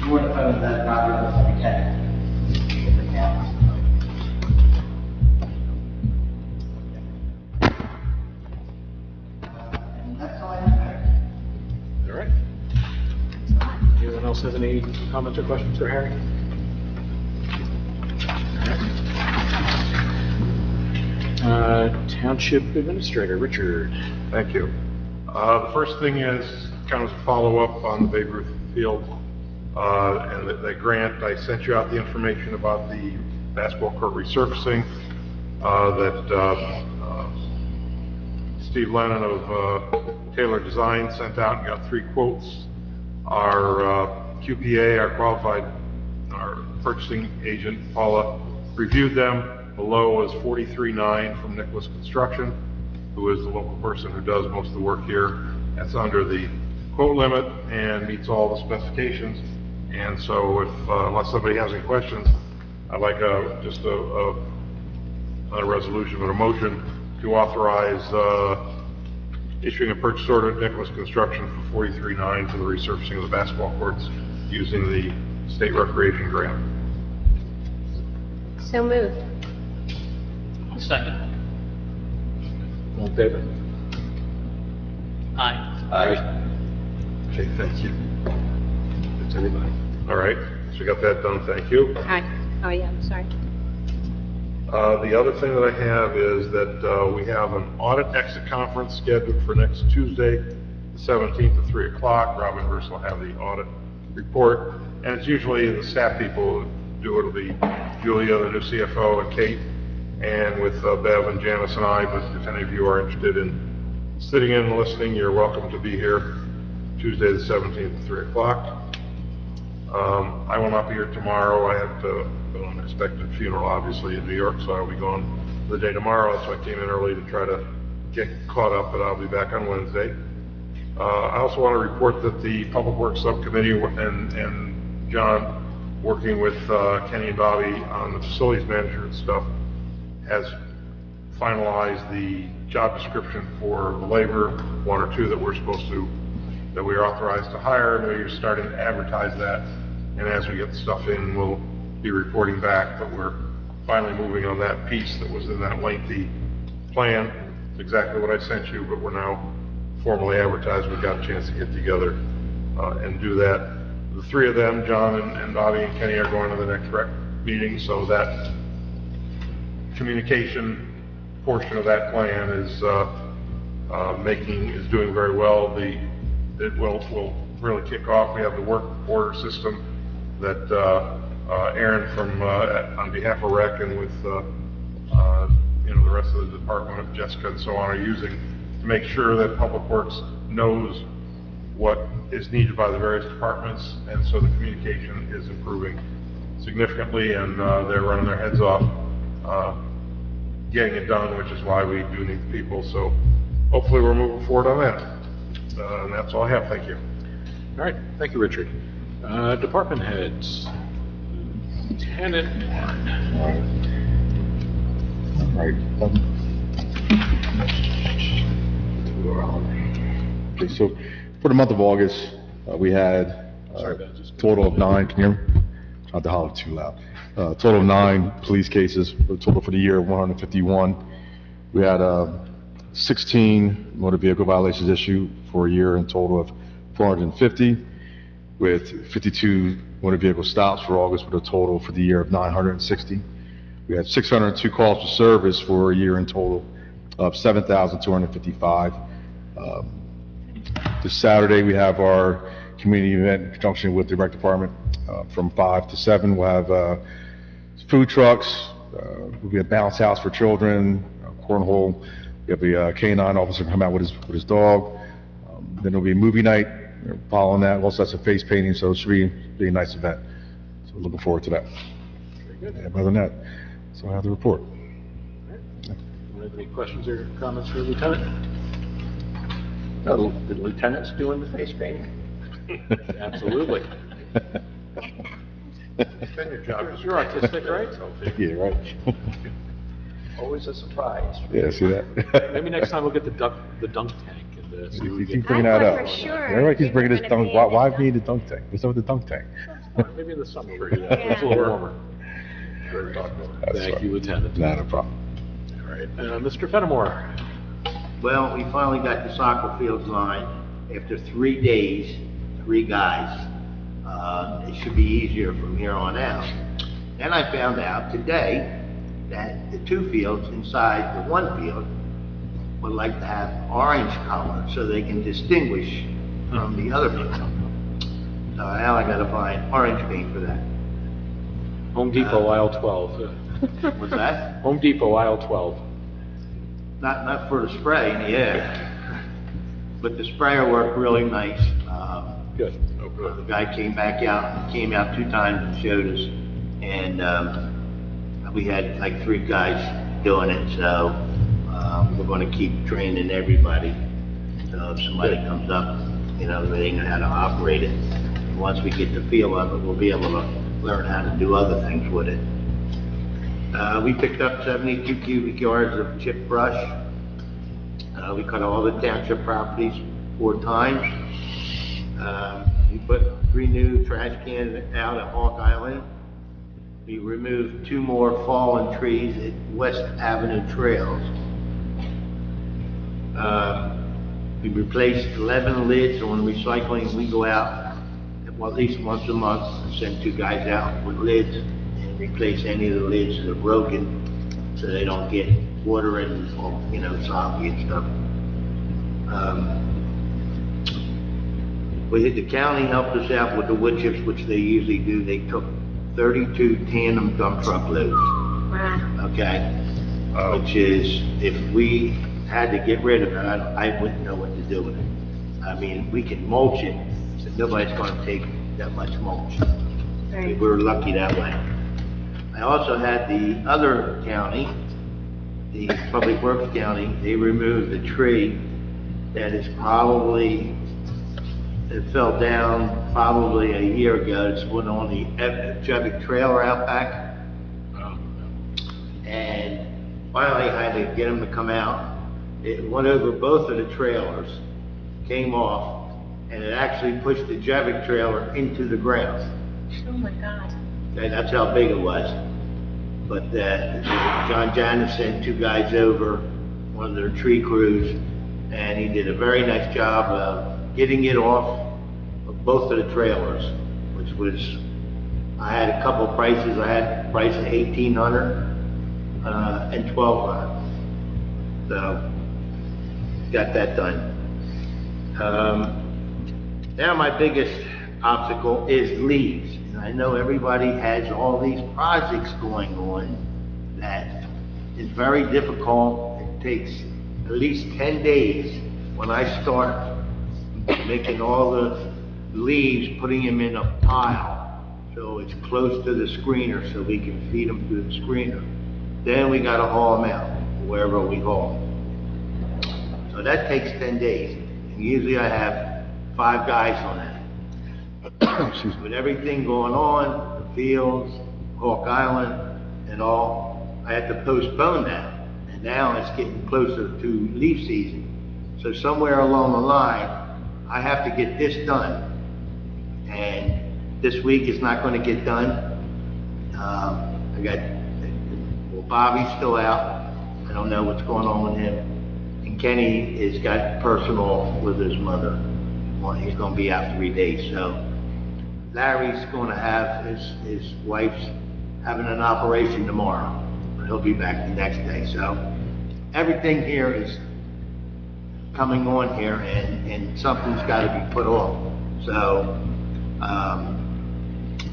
more the phone that probably almost every 10 different counties. else have any comments or questions for Harry? Township Administrator, Richard. Thank you. The first thing is kind of a follow-up on the Babe Ruth Field and the grant. I sent you out the information about the basketball court resurfacing that Steve Lennon of Taylor Design sent out and got 3 quotes. Our QPA, our qualified, our purchasing agent, Paula, reviewed them. The low was $43,900 from Nicholas Construction, who is the local person who does most of the work here. That's under the quote limit and meets all the specifications. And so if, unless somebody has any questions, I'd like just not a resolution, but a motion to authorize issuing a purchase order to Nicholas Construction for $43,900 for the resurfacing of the basketball courts using the state recreation grant. So moved. Second. All in favor? Aye. Okay, thank you. That's everybody. All right, so we got that done, thank you. Aye. Oh, yeah, I'm sorry. The other thing that I have is that we have an audit exit conference scheduled for next Tuesday, the 17th at 3 o'clock. Robin Hurst will have the audit report, and it's usually the staff people who do it. It'll be Julia, the new CFO, and Kate, and with Bev and Janice and I, but if any of you are interested in sitting in and listening, you're welcome to be here Tuesday the 17th at 3 o'clock. I will not be here tomorrow. I have an unexpected funeral, obviously, in New York, so I'll be gone the day tomorrow. So I came in early to try to get caught up, but I'll be back on Wednesday. I also want to report that the Public Works Subcommittee and John, working with Kenny and Bobby on the facilities management stuff, has finalized the job description for the labor, 1 or 2 that we are authorized to hire, and we're starting to advertise that. And as we get the stuff in, we'll be reporting back, but we're finally moving on that piece that was in that lengthy plan. It's exactly what I sent you, but we're now formally advertised. We've got a chance to get together and do that. The 3 of them, John and Bobby and Kenny, are going to the next rec meeting, so that communication portion of that plan is doing very well. It will really kick off. We have the work order system that Aaron from on behalf of Rec and with the rest of the department, Jessica and so on, are using to make sure that Public Works knows what is needed by the various departments, and so the communication is improving significantly, and they're running their heads off getting it done, which is why we do need the people. So hopefully we're moving forward on that. And that's all I have. Thank you. All right, thank you, Richard. Department heads. Lieutenant Warren. Right. Okay, so for the month of August, we had a total of 9, can you hear me? Not to holler too loud. Total of 9 police cases, a total for the year of 151. We had 16 motor vehicle violations issued for a year in total of 450, with 52 motor vehicle stops for August, with a total for the year of 960. We had 602 calls for service for a year in total of 7,255. This Saturday, we have our community event in conjunction with the rec department from 5 to 7. We'll have food trucks, we'll be a bounce house for children, cornhole. We have a canine officer come out with his dog. Then there'll be a movie night following that. Also, that's a face painting, so it should be a nice event. So we're looking forward to that. Very good. Other than that, so I have the report. Any questions or comments for the lieutenant? No, the lieutenant's doing the face painting? Absolutely. It's been your job. You're artistic, right? Yeah, right. Always a surprise. Yeah, see that? Maybe next time we'll get the dunk tank and see what we He keeps get. bringing that I up. thought for sure Everybody keeps you were bringing this gonna dunk. be Why in the we need the dunk tank? What's up with the dunk tank? Maybe in the summer we'll do that. It's a little warmer. Thank you, Lieutenant. Not a problem. All right, Mr. Fenimore. Well, we finally got the soccer fields line after 3 days, 3 guys. It should be easier from here on out. Then I found out today that the two fields inside the one field would like to have orange color so they can distinguish from the other field. So now I gotta find orange paint for that. Home Depot aisle 12. What's that? Home Depot aisle 12. Not for the spray, yeah. But the sprayer worked really nice. Good. The guy came out 2 times and showed us, and we had like 3 guys doing it, so we're gonna keep training everybody. So if somebody comes up, you know, they know how to operate it. And once we get the feel of it, we'll be able to learn how to do other things with it. We picked up 72 cubic yards of chip brush. We cut all the township properties 4 times. We put 3 new trash cans out at Hawk Island. We removed 2 more fallen trees at West Avenue Trails. We replaced 11 lids on recycling. We go out at least once a month and send 2 guys out with lids and replace any of the lids that are broken so they don't get water and, you know, sloppy and stuff. The county helped us out with the wood chips, which they usually do. They took 32 tandem dump truck loads. Wow. Okay? Which is, if we had to get rid of it, I wouldn't know what to do with it. I mean, we can mulch it, but nobody's gonna take that much mulch. Right. We were lucky that way. I also had the other county, the Public Works County, they removed the tree that is probably, it fell down probably a year ago. It's one on the Jevick trailer out back. And finally I had to get them to come out. It went over both of the trailers, came off, and it actually pushed the Jevick trailer into the ground. Oh my God. Okay, that's how big it was. But John Janis sent 2 guys over, one of their tree crews, and he did a very nice job of getting it off of both of the trailers, which was, I had a couple prices. I had a price of $1,800 and $1,200. So, got that done. Now my biggest obstacle is leaves. And I know everybody has all these projects going on that is very difficult. It takes at least 10 days when I start making all the leaves, putting them in a pile so it's close to the screener so we can feed them through the screener. Then we gotta haul them out wherever we haul them. So that takes 10 days. And usually I have 5 guys on that. With everything going on, the fields, Hawk Island and all, I had to postpone that. And now it's getting closer to leaf season. So somewhere along the line, I have to get this done. And this week it's not going to get done. Bobby's still out. I don't know what's going on with him. And Kenny has got personal with his mother. Well, he's going to be out 3 days. So Larry's going to have his wife's having an operation tomorrow. He'll be back the next day. So everything here is coming on here, and something's got to be put off. So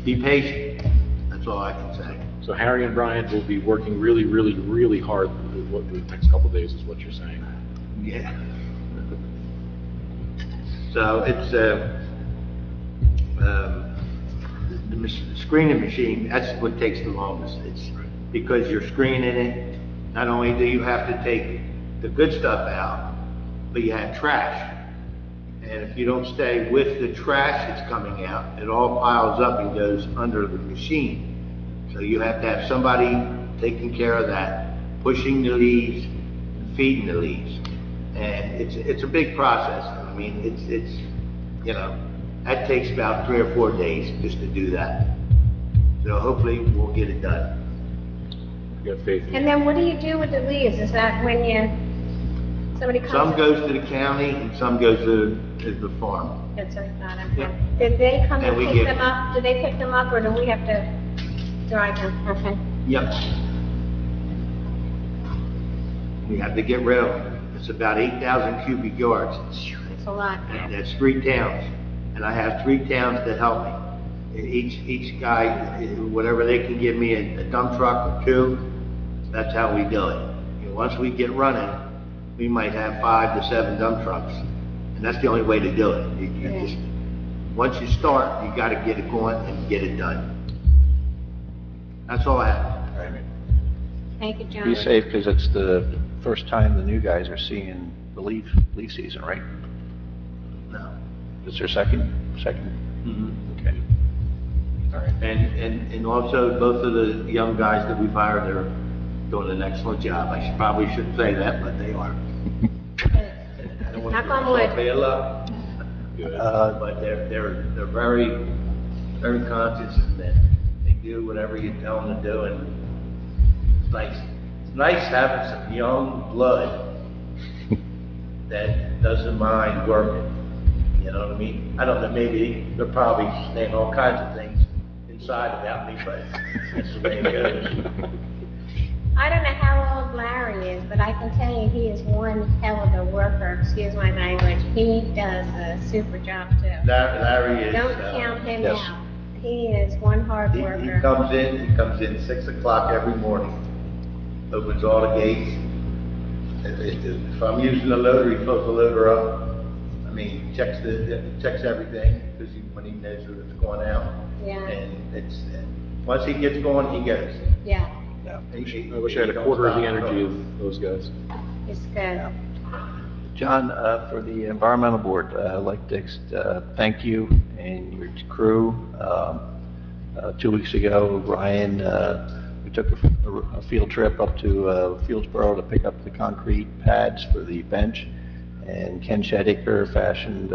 be patient. That's all I can say. So Harry and Brian will be working really, really, really hard the next couple of days, is what you're saying. Yeah. So it's the screening machine. That's what takes the longest. It's because you're screening it. Not only do you have to take the good stuff out, but you have trash. And if you don't stay with the trash that's coming out, it all piles up and goes under the machine. So you have to have somebody taking care of that, pushing the leaves, feeding the leaves. And it's a big process. I mean, it's you know, that takes about 3 or 4 days just to do that. So hopefully we'll get it done. You got faith in And then what do you do with the leaves? Is that when somebody comes? Some goes to the county and some goes to is the farm. That's what I thought, Yeah. okay. Did they come And and we pick give- them up? Do they pick them up, or do we have to drive them? Okay. Yep. We have to get rid of them. It's about 8,000 cubic yards. It's a lot. And that's 3 towns. And I have 3 towns that help me. And each guy, whatever they can give me, a dump truck or 2, that's how we do it. And once we get running, we might have 5 to 7 dump trucks. And that's the only way to do it. You just, once you start, you gotta get it going and get it done. That's all I have. Thank you, John. Be safe, because it's the first time the new guys are seeing the leaf season, right? No. Is there second? Mhm. Okay. All right. And also, both of the young guys that we've hired, they're doing an excellent job. I probably shouldn't say that, but they are. Knock on wood. Bad luck. But they're very, very conscious and that they do whatever you tell them to do, and it's nice having some young blood that doesn't mind working. You know what I mean? I don't know, maybe they're probably saying all kinds of things inside about me, but that's the way it goes. I don't know how old Larry is, but I can tell you he is one hell of a worker, excuse my language. He does a super job too. Larry is. Don't count him yes. out. He is one hard He worker. comes in 6 o'clock every morning, opens all the gates. If I'm using the loader, he fills the loader up. I mean, checks everything, because when he knows that it's going out. Yeah, And once he gets going, he goes. yeah, I wish I had a quarter of the energy of those guys. it's good. John, for the Environmental Board, I'd like to thank you and your crew. 2 weeks ago, Ryan, we took a field trip up to Fieldsboro to pick up the concrete pads for the bench, and Ken Shedicker fashioned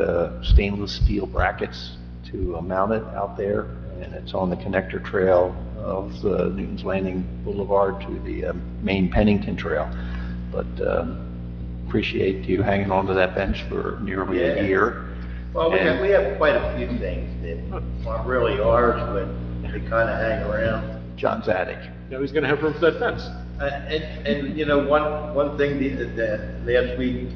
stainless steel brackets to mount it out there, and it's on the connector trail of Newton's Landing Boulevard to the main Pennington Trail. But appreciate you hanging on to that bench for nearly a year. Well, we have quite a few things that aren't really ours, but they kind of hang around. John's attic. Now he's gonna have room for that fence. And you know, one thing that last week,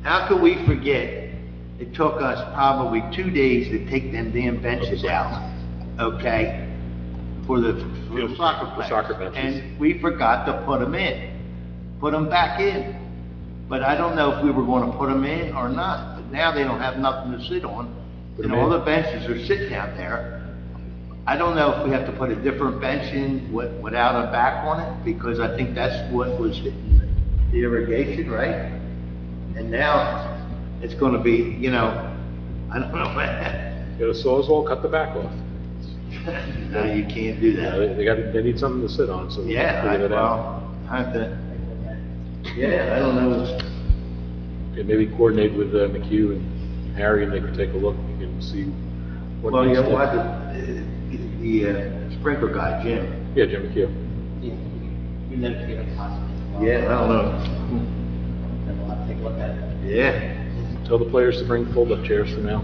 how could we forget? It took us probably 2 days to take them damn benches out, okay? For the soccer players. Soccer benches. And we forgot to put them back in. But I don't know if we were gonna put them in or not, but now they don't have nothing to sit on. Put And 'em all in. the benches are sitting out there. I don't know if we have to put a different bench in without a back on it, because I think that's what was hitting the irrigation, right? And now it's gonna be, you know, I don't know. Get a sawzall, cut the back off. No, you can't do Yeah, that. they need something to sit on, so we Yeah, figure that out. well, I have to, yeah, I don't know. Okay, maybe coordinate with McHugh and Harry, and they can take a look and see what. Well, you needs know to- what, the sprinkler guy, Jim. Yeah, Jim McHugh. You never give a cost. Yeah, I don't know. I'll take a look at it. Yeah. Tell the players to bring fold-up chairs for now,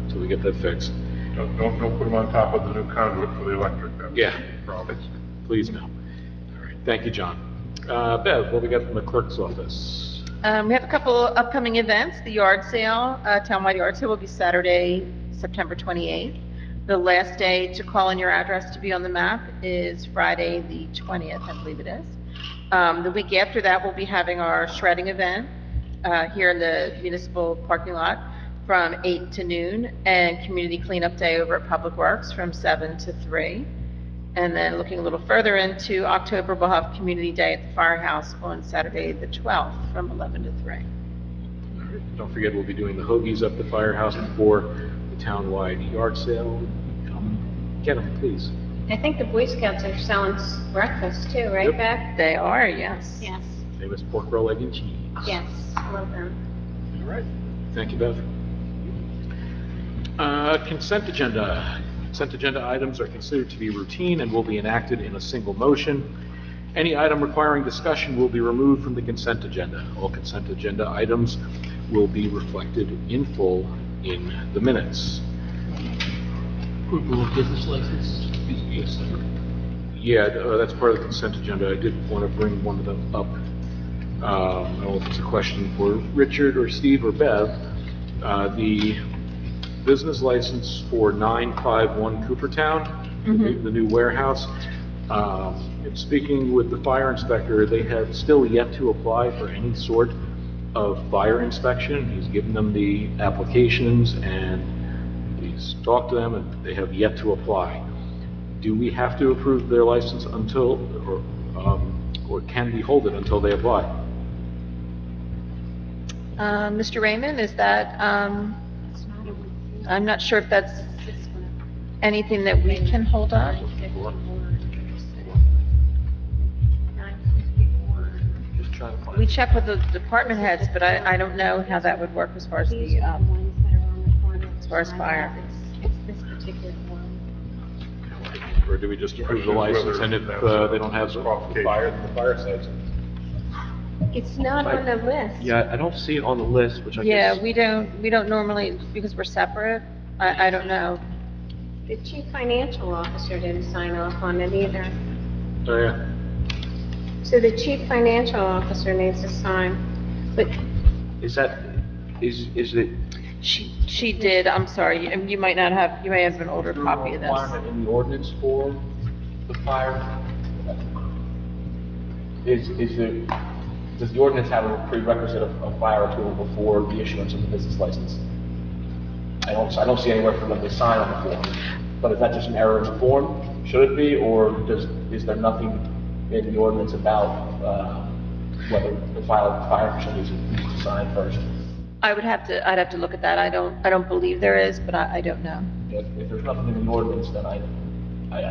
until we get that fixed. Don't put them on top of the new conduit for the electric. That's Yeah. a problem. Please no. All right, thank you, John. Bev, what we got from the clerk's office? We have a couple upcoming events. The yard sale, townwide yard sale will be Saturday, September 28th. The last day to call in your address to be on the map is Friday, the 20th, I believe it is. The week after that, we'll be having our shredding event here in the municipal parking lot from 8 to noon, and community cleanup day over at Public Works from 7 to 3. And then looking a little further into October, we'll have Community Day at the Firehouse on Saturday, the 12th, from 11 to 3. Don't forget, we'll be doing the hoagies up the firehouse before the townwide yard sale. Come get them, please. I think the Boy Scouts are selling breakfast too, right, Yep. Bev? They are, yes. Yes, Famous pork roll, egg, and cheese. yes, love them. All right, thank you, Bev. Consent agenda. Consent agenda items are considered to be routine and will be enacted in a single motion. Any item requiring discussion will be removed from the consent agenda. All consent agenda items will be reflected in full in the minutes. Approval of business license. Yes, sir. Yeah, that's part of the consent agenda. I did want to bring one of them up. I don't know if it's a question for Richard or Steve or Bev. The business license for 951 Coopertown, the new warehouse. In speaking with the fire inspector, they have still yet to apply for any sort of fire inspection. He's given them the applications and he's talked to them, and they have yet to apply. Do we have to approve their license until, or can we hold it until they apply? Mr. Raymond, is that, I'm not sure if that's anything that we can hold on. Just trying to find. We check with the department heads, but I don't know how that would work as far as the, as far as fire. It's this particular one. Or do we just approve the license, and if they don't have the fire, then the fire sites? It's not on the list. Yeah, I don't see it on the list, which I Yeah, guess. we don't normally, because we're separate, I don't know. The chief financial officer didn't sign off on it either. Oh, yeah. So the chief financial officer needs to sign, but Is that, is it? She did, I'm sorry, you might not have, you may have an older copy of this. Requirement in the ordinance for the fire? Is it, does the ordinance have a prerequisite of fire approval before the issuance of the business license? I don't see anywhere for them to sign on the form, but is that just an error in the form? Should it be, or is there nothing in the ordinance about, whether the fire official needs to sign first? I'd have to look at that, I don't believe there is, but I don't know. If there's nothing in the ordinance, then I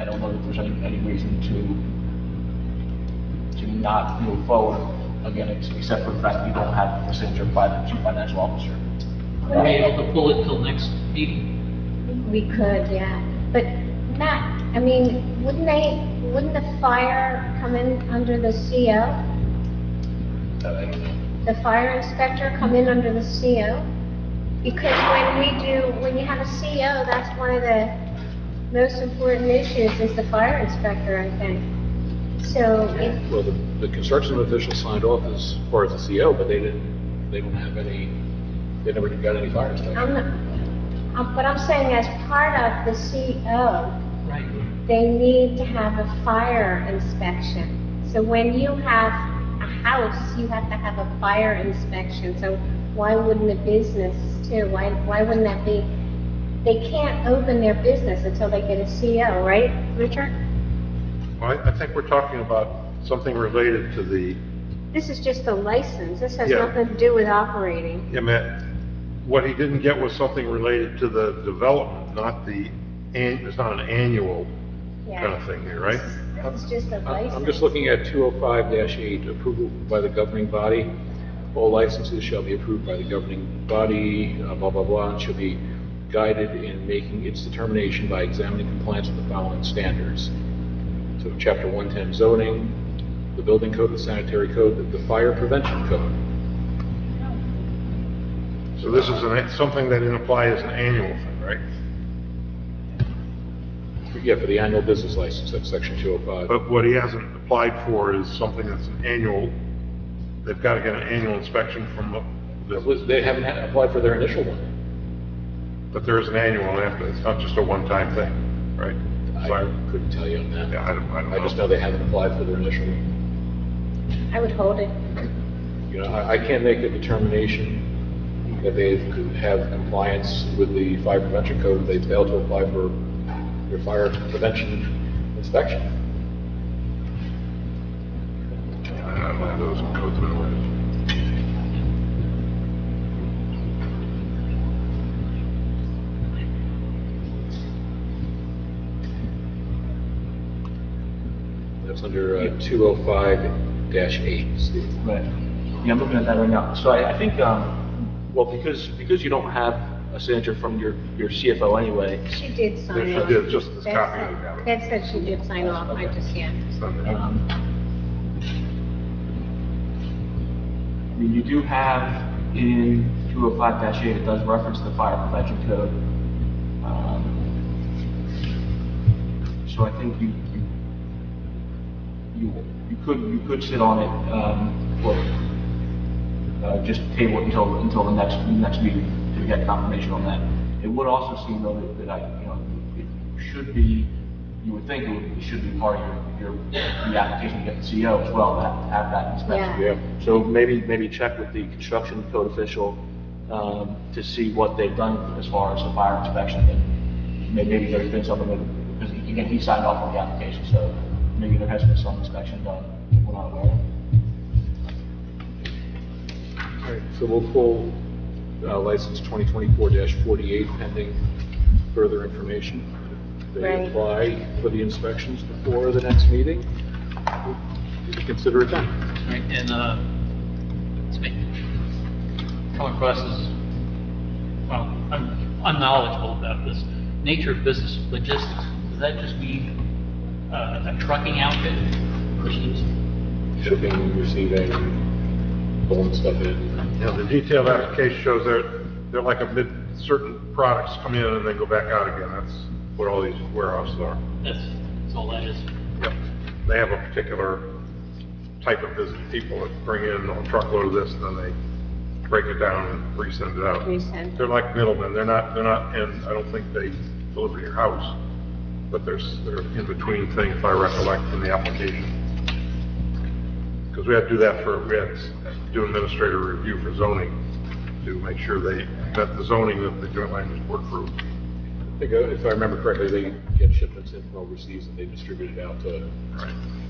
don't know that there's any reason to not move forward, again, except for the fact that you don't have a signature by the chief financial officer. Are we able to pull it till next meeting? we could, yeah. But Matt, I mean, wouldn't the fire come in under the CO? The fire inspector come in under the CO? Because when you have a CO, that's one of the most important issues is the fire inspector, I think. So if, Well, the construction official signed off as far as the CO, but they don't have any, they never got any fire inspection. but I'm saying as part of the CO, Right. they need to have a fire inspection. So when you have a house, you have to have a fire inspection. So why wouldn't a business too? Why wouldn't that be? They can't open their business until they get a CO, right, Richard? Well, I think we're talking about something related to the, This is just a license. This has Yeah. nothing to do with operating. yeah, Matt, what he didn't get was something related to the development, not it's not an annual kind of thing here, right? It's just a license. I'm just looking at 205-8, approval by the governing body. All licenses shall be approved by the governing body, blah, blah, blah, and shall be guided in making its determination by examining compliance with the following standards. So chapter 110 zoning, the building code, the sanitary code, the fire prevention code. So this is something that didn't apply as an annual thing, right? Yeah, for the annual business license, that's section 205. But what he hasn't applied for is something that's an annual, they've got to get an annual inspection from They haven't applied for their initial one. but there is an annual after, it's not just a one-time thing, right? I couldn't tell you on that. Yeah, I don't know. I just know they haven't applied for their initial one. I would hold it. You know, I can't make a determination that they have compliance with the fire prevention code if they fail to apply for their fire prevention inspection. I don't have those codes memorized. That's under 205-8, Steve. Right. Yeah, I'm looking at that right now. So I think, well, because you don't have a signature from your CFO anyway. She did sign She off. did, just this That copy said- of it. That said she did sign off, I just, yeah. I mean, you do have in 205-8, it does reference the fire prevention code. So I think you could sit on it, or just table it until the next meeting to get confirmation on that. It would also seem though that it should be, you would think it should be part of the application to get the CO as well, to have that inspection. Yeah. So maybe check with the construction code official, to see what they've done as far as the fire inspection. And maybe there's been something that, because again, he signed off on the application, so maybe there has been some inspection done that we're not aware of. All right, so we'll pull license 2024-48 pending further information. They Right. apply for the inspections before the next meeting. We'll consider it done. Right, and, it's me. Come across as, well, I'm unknowledgeable about this. Nature of business logistics, does that just mean, a trucking outfit? Versus Shipping, receiving, pulling stuff in. The detailed application shows they're like certain products come in and then go back out again. That's what all these warehouses are. that's all that is. Yep. They have a particular type of business, people that bring in a truckload of this, and then they break it down and resend it out. Resend. They're like middlemen. They're not, and I don't think they deliver to your house, but they're in between thing, if I recollect from the application. Because we had to do that we had to do administrative review for zoning to make sure they met the zoning that the joint land use board approved. I think, if I remember correctly, they get shipments in from overseas and they distribute it out to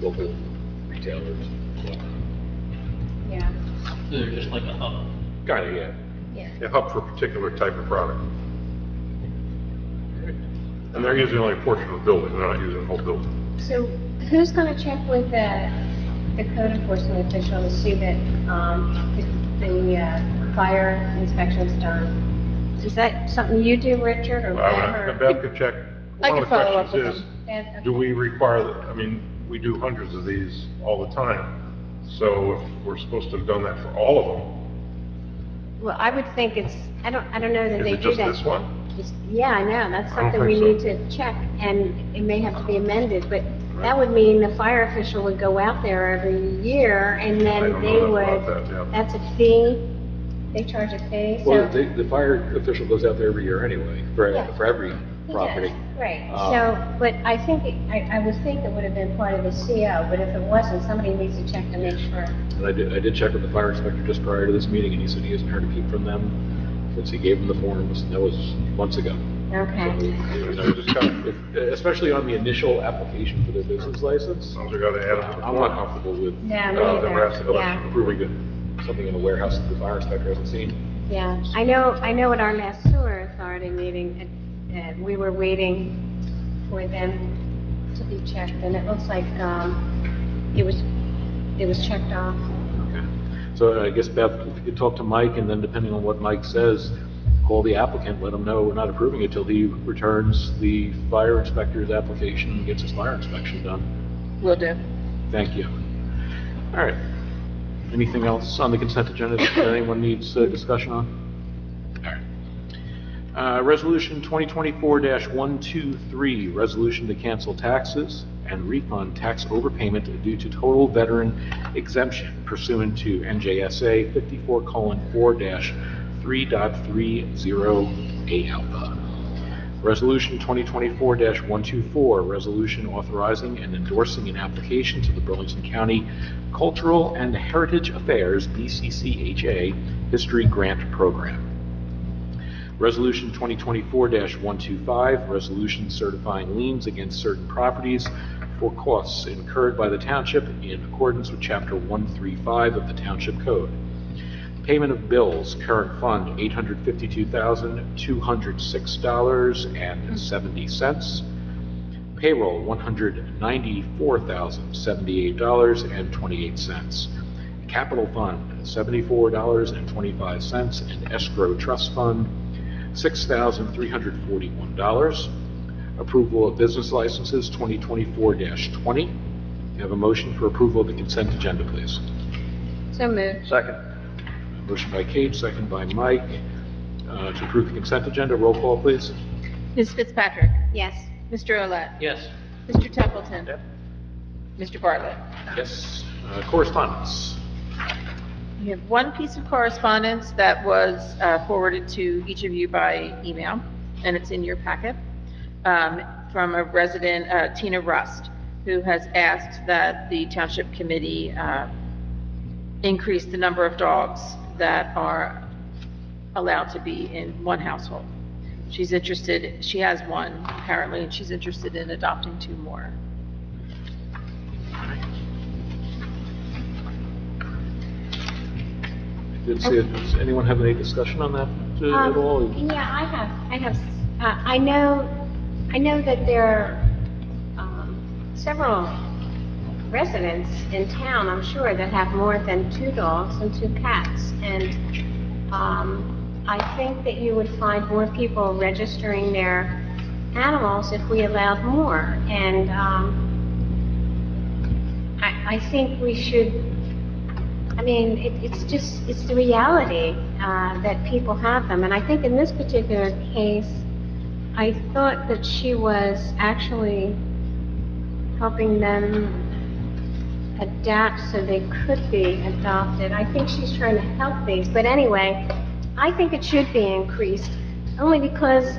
local retailers. So, Yeah. So they're just like a hub. kind of, yeah. A hub for a particular type of product. And they're using only a portion of the building, they're not using the whole building. So who's gonna check with the code enforcement official to see that, the fire inspection's done? Is that something you do, Richard, or Bev, or? Bev could check. I One can of the follow up questions with is, Bev, okay. do we require that, I mean, we do hundreds of these all the time. So if we're supposed to have done that for all of them, Well, I would think I don't know that is they it do just that. this one? Yeah, I know, that's I don't something we think need to check, and it may have to be amended, but that would mean the fire official would go out there every year, and I then don't they know would, enough about that, yeah. that's a fee, they charge a fee, so. Well, the fire official goes out there every year anyway, for every He property. does, right, Um, so, but I think, I would think it would have been part of the CO, but if it wasn't, somebody needs to check to make sure. And I did check with the fire inspector just prior to this meeting, and he said he hasn't heard a peep from them since he gave them the forms, and that was months ago. Okay, Especially on the initial application for their business license. As long as we got to add it to the I'm form. not comfortable with yeah, me the rest of either, it. yeah. approving something in a warehouse that the fire inspector hasn't seen. Yeah, I know at our last sewer authority meeting, we were waiting for them to be checked, and it looks like, it was checked off. Okay. So I guess Beth, if you could talk to Mike, and then depending on what Mike says, call the applicant, let him know we're not approving it till he returns the fire inspector's application and gets his fire inspection done. Will do. Thank you. All right. Anything else on the consent agenda that anyone needs discussion on? All right. Resolution 2024-123, resolution to cancel taxes and refund tax overpayment due to total veteran exemption pursuant to NJSA 54:4-3.30A alpha. Resolution 2024-124, resolution authorizing and endorsing an application to the Burlington County Cultural and Heritage Affairs, BCCHA, History Grant Program. Resolution 2024-125, resolution certifying liens against certain properties for costs incurred by the township in accordance with Chapter 135 of the Township Code. Payment of bills, current fund $852,206.70. Payroll $194,078.28. Capital fund $74.25, and escrow trust fund $6,341. Approval of business licenses 2024-20. You have a motion for approval of the consent agenda, please. So moved. Second. Motion by Kate, second by Mike, to approve the consent agenda. Roll call, please. Ms. Fitzpatrick? Yes. Mr. Olet? Yes. Mr. Templeton? Mr. Bartlett? Yes. Correspondence. You have one piece of correspondence that was forwarded to each of you by email, and it's in your packet, from a resident, Tina Rust, who has asked that the Township Committee increase the number of dogs that are allowed to be in one household. She's interested, she has one apparently, and she's interested in adopting 2 more. Does anyone have any discussion on that at all? Yeah, I have, I know that there are, several residents in town, I'm sure, that have more than 2 dogs and 2 cats, and, I think that you would find more people registering their animals if we allowed more, and, I think we should, I mean, it's the reality, that people have them, and I think in this particular case, I thought that she was actually helping them adapt so they could be adopted. I think she's trying to help these, but anyway, I think it should be increased, only because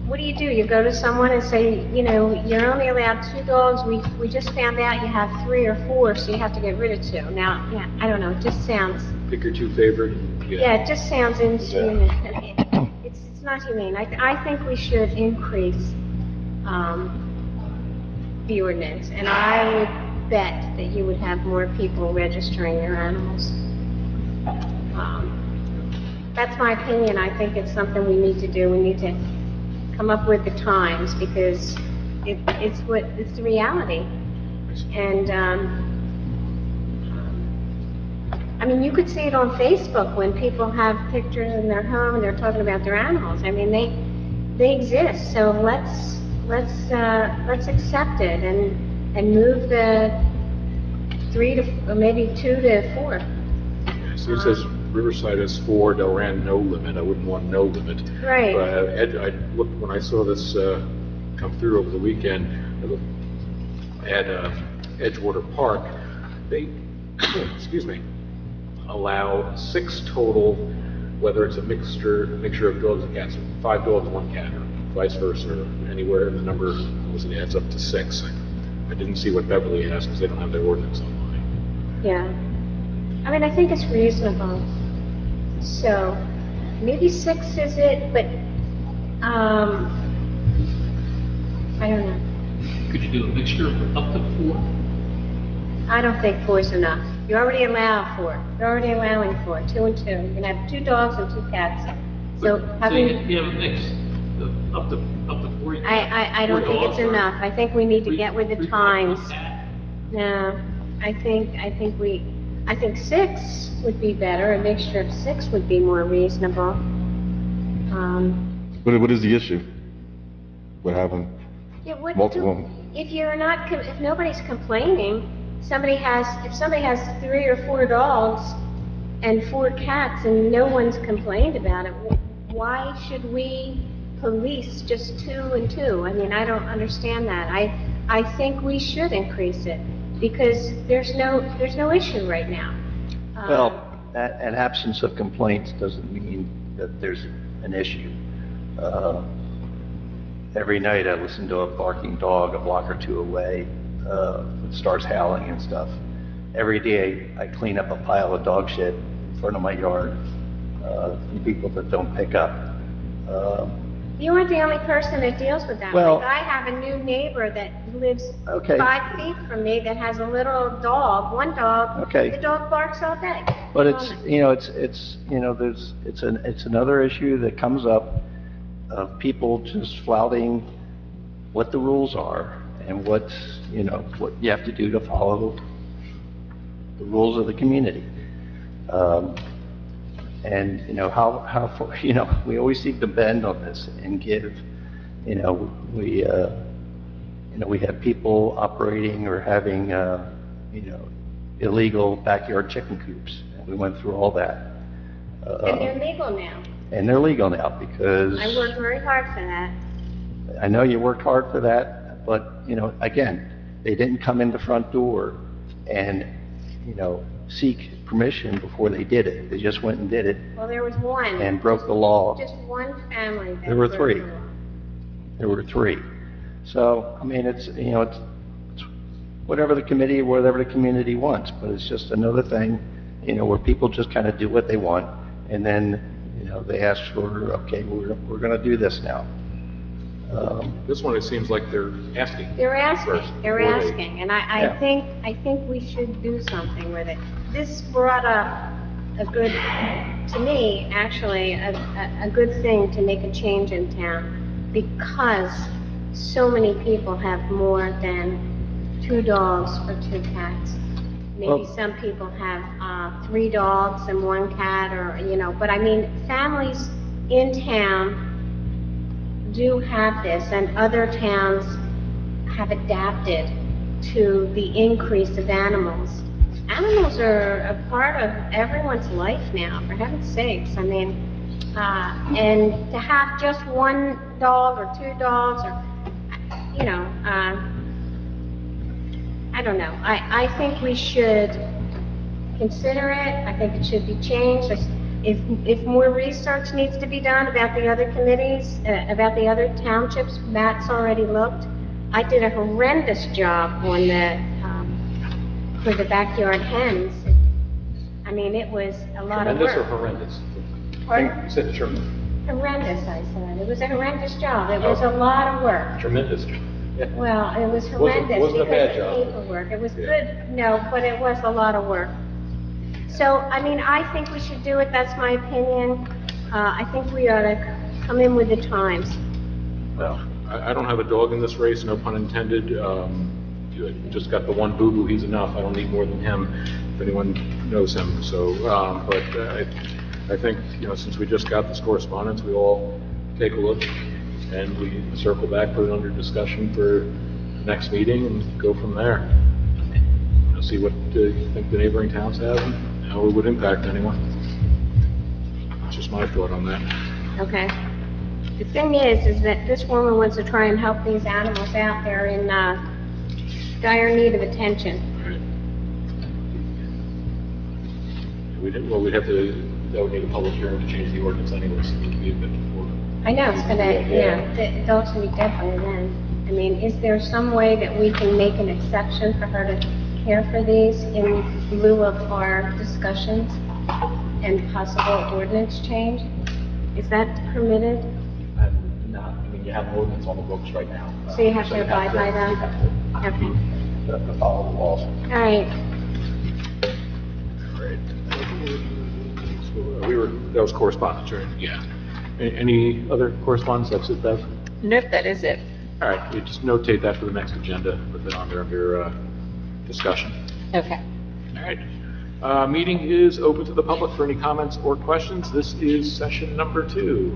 what do? You go to someone and say, you know, you're only allowed 2 dogs, we just found out you have 3 or 4, so you have to get rid of 2. Now, yeah, I don't know, it just sounds... Pick your 2 favorite. Yeah, it just sounds inhumane. It's not humane. I think we should increase, the ordinance, and I would bet that you would have more people registering their animals. That's my opinion. I think it's something we need to do. We need to come up with the times, because it's the reality. And, I mean, you could see it on Facebook when people have pictures in their home and they're talking about their animals. I mean, they exist, so let's accept it and move the 3 to, or maybe 2 to 4. So it says Riverside has 4, Delran no limit. I wouldn't want no limit. Right. But I looked, when I saw this come through over the weekend, I looked at Edgewater Park. They, excuse me, allow 6 total, whether it's a mixture of dogs and cats, 5 dogs, 1 cat, or vice versa, or anywhere the number adds up to 6. I didn't see what Beverly has because they don't have their ordinance online. Yeah. I mean, I think it's reasonable. So, maybe 6 is it, but, I don't know. Could you do a mixture of up to 4? I don't think 4 is enough. You already allow 4. You're already allowing 4, 2 and 2. You're gonna have 2 dogs and 2 cats. So, So having... you have a mix of up to 4. I don't think it's enough. I think we need to get with the times. No, I think 6 would be better. A mixture of 6 would be more reasonable. What is the issue? What happened? Yeah, Multiple. if you're not, if nobody's complaining, if somebody has 3 or 4 dogs and 4 cats and no one's complained about it, why should we police just 2 and 2? I mean, I don't understand that. I think we should increase it, because there's no issue right now. Well, an absence of complaints doesn't mean that there's an issue. Every night I listen to a barking dog a block or 2 away, that starts howling and stuff. Every day I clean up a pile of dog shit in front of my yard, from people that don't pick up. You aren't the only person that deals with that. Well- Like, I have a new neighbor that lives Okay. 5 feet from me that has a little dog, 1 dog. Okay. The dog barks all day. But it's another issue that comes up of people just flouting what the rules are and what you have to do to follow the rules of the community. And, how far, we always seem to bend on this and give, we have people operating or having, illegal backyard chicken coops. we went through all that. And they're legal now. And they're legal now because... I worked very hard for that. I know you worked hard for that, but, again, they didn't come in the front door and, seek permission before they did it. They just went and did it Well, there was one. and broke the law. Just one family that There were broke three. the law. There were three. So, I mean, it's whatever the committee, whatever the community wants, but it's just another thing, where people just kind of do what they want, and then, they ask for, okay, we're going to do this now. This one, it seems like they're asking. They're asking, first they're before they- asking, and Yeah. I think we should do something with it. This brought up a good, to me, actually, a good thing to make a change in town, because so many people have more than 2 dogs or 2 cats. Maybe Well- some people have 3 dogs and 1 cat, or, but I mean, families in town do have this, and other towns have adapted to the increase of animals. Animals are a part of everyone's life now, for heaven's sakes. I mean, and to have just 1 dog or 2 dogs, or, I don't know. I think we should consider it. I think it should be changed. If more research needs to be done about the other committees, about the other townships, Matt's already looked. I did a horrendous job on for the backyard hens. I mean, it was a lot of work. Tremendous or horrendous? Pardon? You said tremendous. Horrendous, I said. It was a horrendous job. It was a lot of work. Tremendous. Yeah. Well, it was horrendous. wasn't a bad because of job. paperwork. It was Yeah. good, no, but it was a lot of work. So, I mean, I think we should do it, that's my opinion. I think we ought to come in with the times. Well, I don't have a dog in this race, no pun intended. You just got the one boo-boo, he's enough. I don't need more than him, if anyone knows him. So, but I think, since we just got this correspondence, we all take a look and we circle back, put it under discussion for the next meeting and go from there. See what you think the neighboring towns have and how it would impact anyone. That's just my thought on that. Okay. The thing is that this woman wants to try and help these animals out. They're in dire need of attention. Well, we'd have to, that would need a public hearing to change the ordinance anyway, so it would be a bit before. I know, it's gonna, the dogs will be definitely then. I mean, is there some way that we can make an exception for her to care for these in lieu of our discussions and possible ordinance change? Is that permitted? You have an ordinance on the books right now. So you have to abide by that? Okay. You have to follow the laws. All right. That was correspondence, right? Yeah. Any other correspondence? That's it, Bev? Nope, that is it. All right, you just notate that for the next agenda, put that on there under discussion. Okay. All right. Meeting is open to the public for any comments or questions. This is session number 2.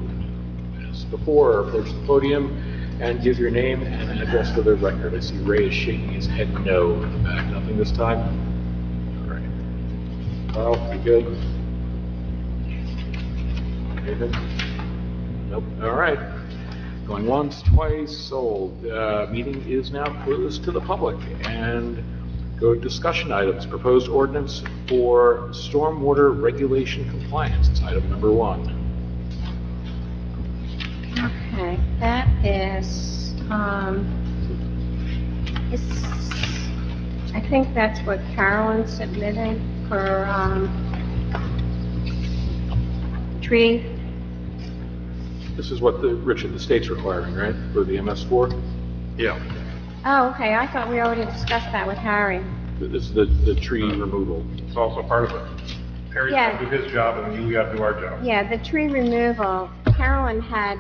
As before, approach the podium and give your name and address for the record. I see Ray is shaking his head no in the back. Nothing this time? All right. Carl, you good? Anything? Nope. All right. Going once, twice, sold. Meeting is now closed to the public. And go to discussion items. Proposed ordinance for stormwater regulation compliance. It's item number 1. Okay, that is, I think that's what Carolyn submitted for, tree. This is what Richard, the state's requiring, right, for the MS4? Yeah. Oh, okay, I thought we already discussed that with Harry. This is the tree removal. It's also part of it. Harry's got to do his job and we got to do our job. Yeah, the tree removal, Carolyn had,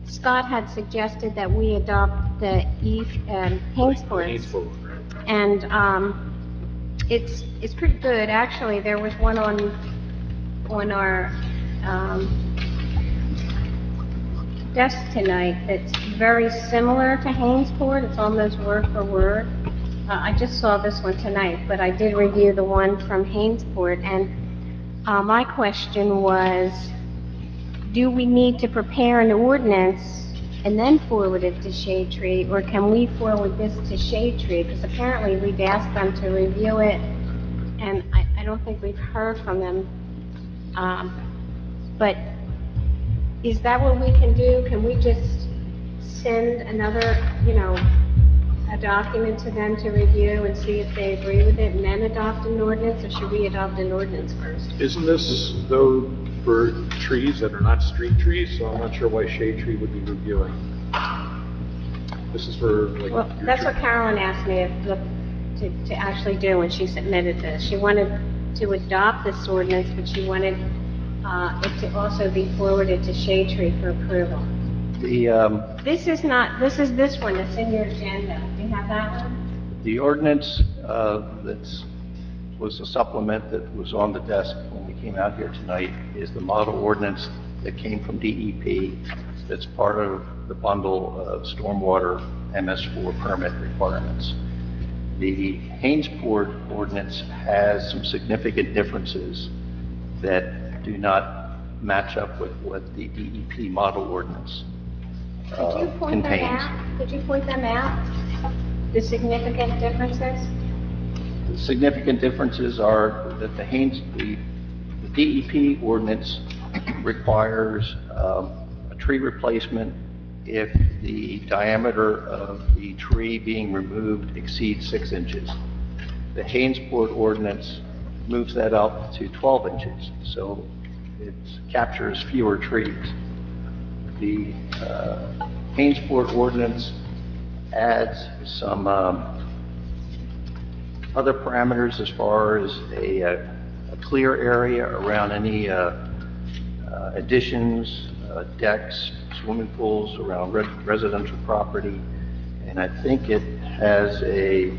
Scott had suggested that we adopt the Hainsport. Right. And, it's pretty good, actually. There was one on our, desk tonight that's very similar to Hainsport. It's almost word for word. I just saw this one tonight, but I did review the one from Hainesport, and my question was, do we need to prepare an ordinance and then forward it to Shade Tree, or can we forward this to Shade Tree? Because apparently we've asked them to review it, and I don't think we've heard from them. But is that what we can do? Can we just send another, a document to them to review and see if they agree with it and then adopt an ordinance, or should we adopt an ordinance first? Isn't this, though, for trees that are not street trees? So I'm not sure why Shade Tree would be reviewing. This is for, like... Well, your that's tree- what Carolyn asked me to actually do when she submitted this. She wanted to adopt this ordinance, but she wanted it to also be forwarded to Shade Tree for approval. This is this one that's in your agenda. Do you have that one? The ordinance was a supplement that was on the desk when we came out here tonight, is the model ordinance that came from DEP that's part of the bundle of stormwater MS4 permit requirements. The Hainesport ordinance has some significant differences that do not match up with what the DEP model ordinance Could you point them contains. out? Could you point them out? The significant differences? The significant differences are that the DEP ordinance requires a tree replacement if the diameter of the tree being removed exceeds 6 inches. The Hainesport ordinance moves that up to 12 inches, so it captures fewer trees. The Hainesport ordinance adds some other parameters as far as a clear area around any additions, decks, swimming pools around residential property, and I think it has a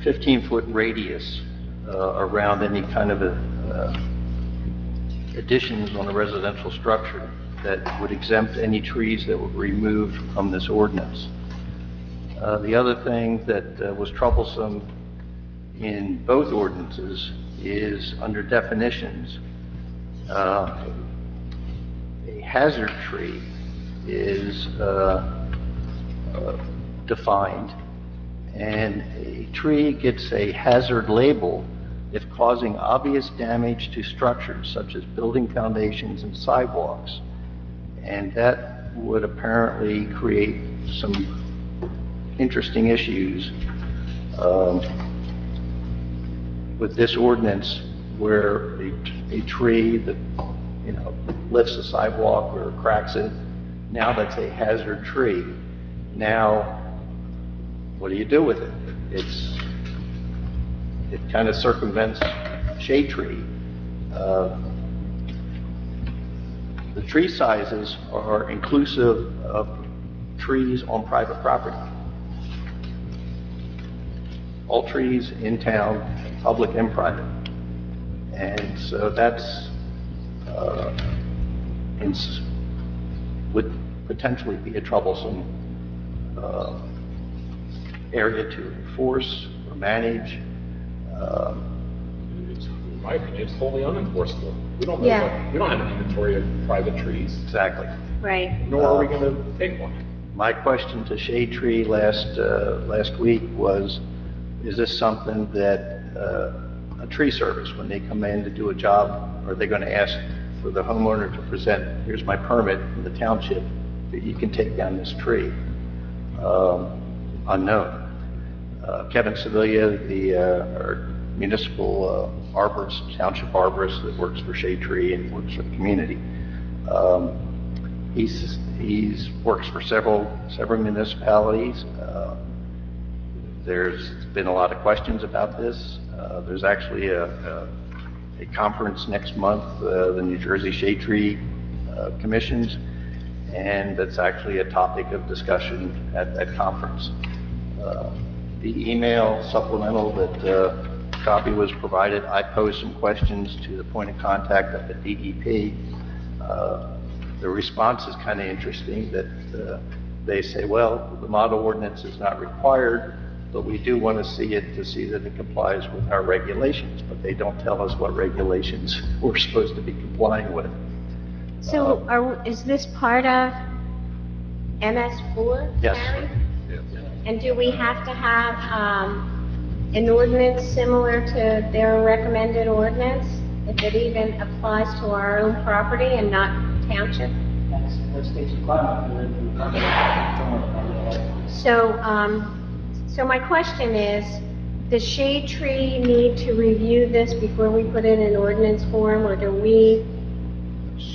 15-foot radius around any kind of additions on a residential structure that would exempt any trees that were removed from this ordinance. The other thing that was troublesome in both ordinances is under definitions. A hazard tree is defined, and a tree gets a hazard label if causing obvious damage to structures such as building foundations and sidewalks. And that would apparently create some interesting issues with this ordinance, where a tree that, lifts a sidewalk or cracks it, now that's a hazard tree. Now, what do you do with it? It kind of circumvents shade tree. The tree sizes are inclusive of trees on private property. All trees in town, public and private. And so that's, would potentially be a troublesome area to enforce or manage. In my opinion, it's wholly unenforceable. We don't have an inventory of private trees. Exactly. Right. Nor are we going to take one. My question to Shade Tree last week was, is this something that a tree service, when they come in to do a job, are they going to ask for the homeowner to present, here's my permit from the township that you can take down this tree? Unknown. Kevin Sevilla, our municipal arborist, township arborist that works for Shade Tree and works for the community, he's works for several municipalities. There's been a lot of questions about this. There's actually a conference next month, the New Jersey Shade Tree Commissions, and that's actually a topic of discussion at that conference. The email supplemental that copy was provided, I posed some questions to the point of contact at the DEP. The response is kind of interesting, that they say, well, the model ordinance is not required but we do want to see it to see that it complies with our regulations, but they don't tell us what regulations we're supposed to be complying with. So is this part of MS4, Yes. Harry? And do we have to have an ordinance similar to their recommended ordinance, if it even applies to our own property and not township? That's state's requirement. So my question is, does Shade Tree need to review this before we put in an ordinance form, or do we?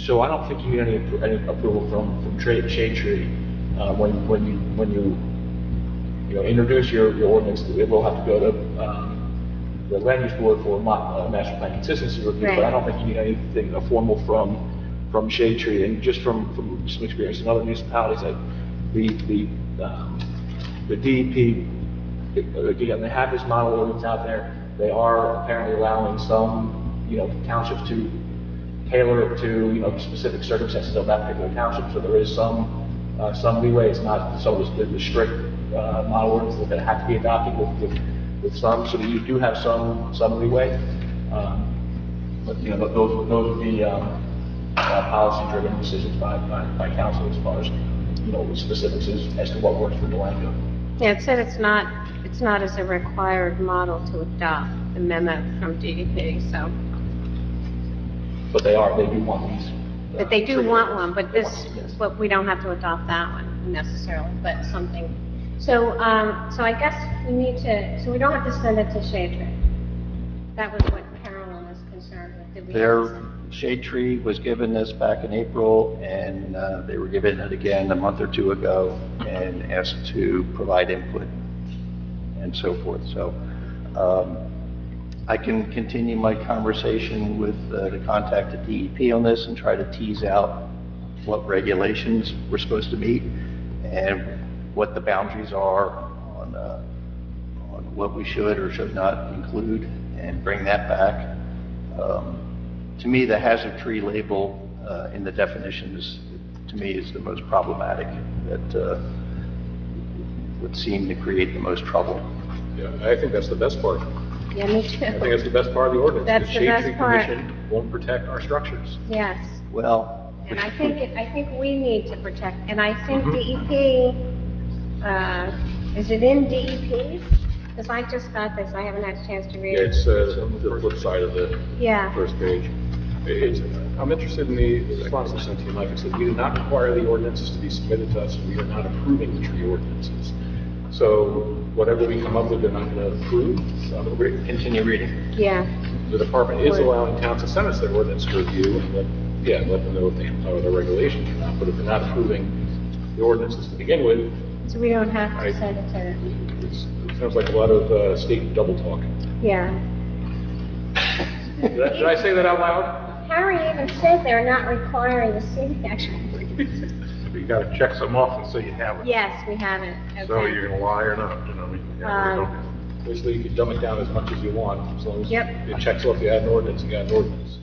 So I don't think you need any approval from Shade Tree. When you introduce your ordinance, it will have to go to the land use board for master plan consistency review, but I don't think you need anything formal from Shade Tree. And just from some experience in other municipalities, that the DEP, again, they have this model ordinance out there. They are apparently allowing some, townships to tailor it to, specific circumstances of that particular township. So there is some leeway. It's not so the strict model ordinance that have to be adopted with some. So you do have some leeway. But those would be policy-driven decisions by council as far as specifics as to what works for Delanco. Yeah, it said it's not as a required model to adopt the memo from DEP, so. But they do want these. But they do want one, but but we don't have to adopt that one necessarily, but something. So I guess we need to, so we don't have to send it to Shade Tree. That was what Carolyn was concerned with. Did we have to Their send- Shade Tree was given this back in April, and they were given it again a month or two ago and asked to provide input and so forth. So I can continue my conversation with the contact at DEP on this and try to tease out what regulations we're supposed to meet and what the boundaries are on what we should or should not include, and bring that back. To me, the hazard tree label in the definitions, to me, is the most problematic, that would seem to create the most trouble. Yeah, I think that's the best part. Yeah, me too. I think that's the best part of the ordinance. That's the best part. Shade Tree Commission won't protect our structures. Yes. Well, And I think we need to protect, and I think DEP, is it in DEP's? Because I just got this, I haven't had a chance to read Yeah, it. it's the flip side of the Yeah. first page. I'm interested in the response to Cynthia Mike. It said, we do not require the ordinances to be submitted to us, we are not approving the tree ordinances. So whatever we come up with, they're not going to approve. So I'm going to continue reading. Yeah. The department is allowing towns to send us their ordinance to review, and let them know if they comply with our regulations or not. But if they're not approving the ordinances to begin with, So we don't have to send it to them. it sounds like a lot of state double talk. Yeah. Did I say that out loud? Harry even said they're not requiring the city action. You gotta check some off and say you have it. Yes, we have it. So Okay. you're gonna lie or not, we don't. Basically, you can dumb it down as much as you want, as long as Yep. it checks off you had an ordinance, you got an ordinance.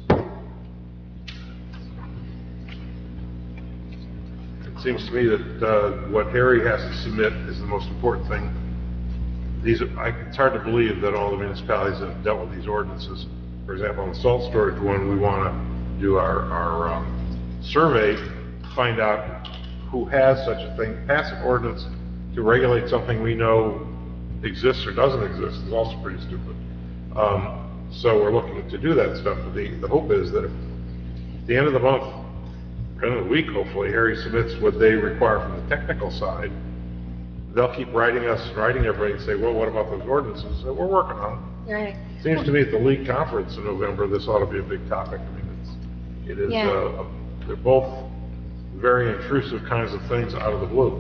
It seems to me that what Harry has to submit is the most important thing. It's hard to believe that all the municipalities have dealt with these ordinances. For example, on the salt storage one, we want to do our survey, find out who has such a thing. Pass an ordinance to regulate something we know exists or doesn't exist is also pretty stupid. So we're looking to do that stuff. But the hope is that if at the end of the month, end of the week, hopefully, Harry submits what they require from the technical side, they'll keep writing everybody and say, well, what about those ordinances that we're working on? Right. Seems to me at the league conference in November, this ought to be a big topic. I mean, it is, Yeah. they're both very intrusive kinds of things out of the blue.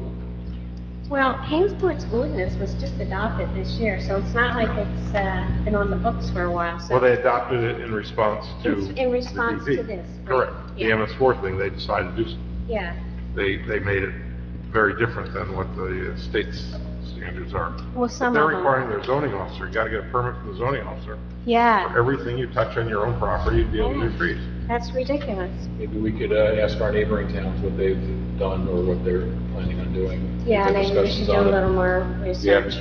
Well, Hamesport's ordinance was just adopted this year, so it's not like it's been on the books for a while. So Well, they adopted it in response to It's in response the to DEP. this, right? Correct. The Yeah. MS4 thing, they decided to do, Yeah. they made it very different than what the state's standards are. Well, some They're of them. requiring their zoning officer, you gotta get a permit from the zoning officer. Yeah, For everything you touch on your own property to be able to do trees. that's ridiculous. Maybe we could ask our neighboring towns what they've done or what they're planning on doing. Yeah, Have maybe we should discussions do a on it. little more research.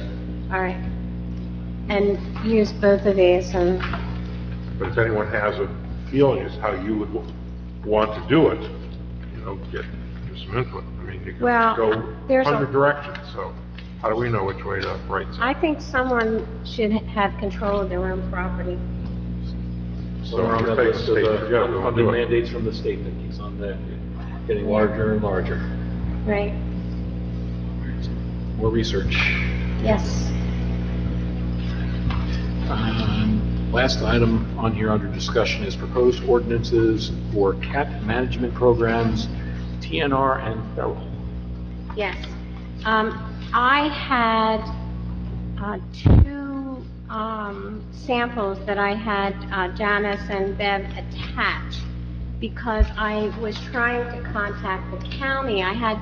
all right. And use both of these and, But if anyone has a feeling as how you would want to do it, get some input. I mean, you Well, can go there's a- 100 directions, so how do we know which way to write something? I think someone should have control of their own property. So we're on that Take list the state, of forget it, we won't the do it. mandates from the state that keeps on getting larger and larger. Right? More research. Yes. Last item on here under discussion is proposed ordinances for cat management programs, TNR and feral. Yes. I had two samples that I had Janice and Bev attach because I was trying to contact the county. I had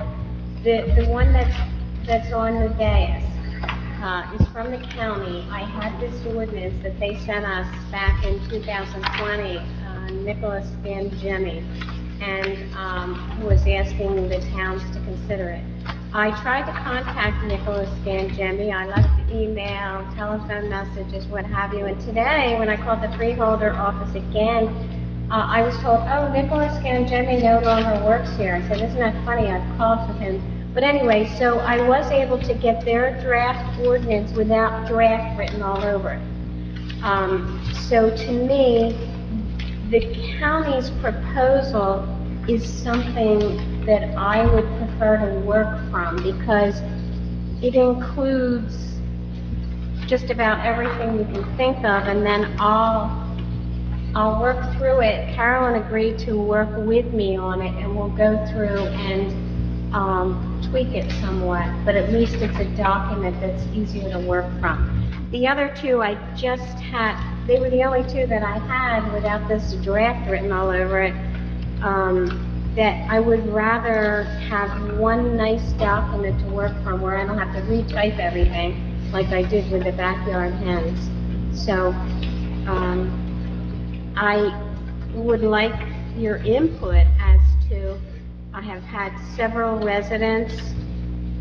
the one that's on the dais is from the county. I had this ordinance that they sent us back in 2020, Nicholas and Jimmy, and was asking the towns to consider it. I tried to contact Nicholas and Jimmy. I left email, telephone messages, what have you. And today, when I called the freeholder office again, I was told, oh, Nicholas and Jimmy no longer works here. I said, isn't that funny? I've called for him. But anyway, so I was able to get their draft ordinance without draft written all over it. So to me, the county's proposal is something that I would prefer to work from because it includes just about everything you can think of, and then I'll work through it. Carolyn agreed to work with me on it, and we'll go through and tweak it somewhat, but at least it's a document that's easier to work from. The other two I just had, they were the only two that I had without this draft written all over it, that I would rather have one nice document to work from where I don't have to retype everything like I did with the backyard hens. So, I would like your input as to, I have had several residents,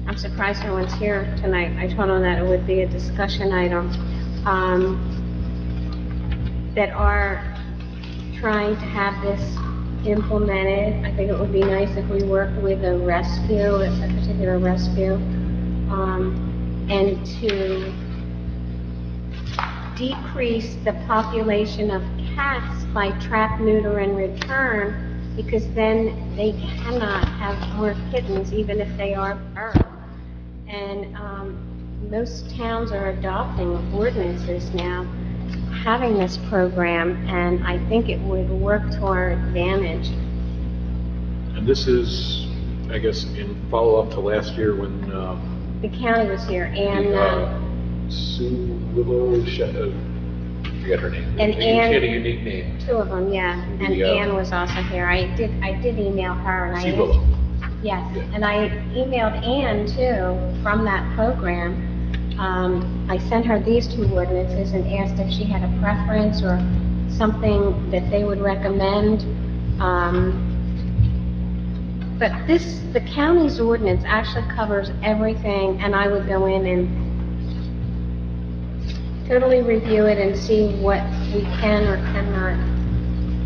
I'm surprised no one's here tonight, I told them that it would be a discussion item, that are trying to have this implemented. I think it would be nice if we worked with a rescue, a particular rescue, and to decrease the population of cats by trap, neuter, and return, because then they cannot have more kittens, even if they are feral. And most towns are adopting ordinances now, having this program, and I think it would work to our advantage. And this is, I guess, in follow-up to last year when The county was here, and Sue Willow, I forget her name. And She Ann- had a unique name. two of them, yeah, and The, Ann was also here. I did email her, and I Sue Willow. yes, Yeah. and I emailed Ann too from that program. I sent her these two ordinances and asked if she had a preference or something that they would recommend. But the county's ordinance actually covers everything, and I would go in and totally review it and see what we can or cannot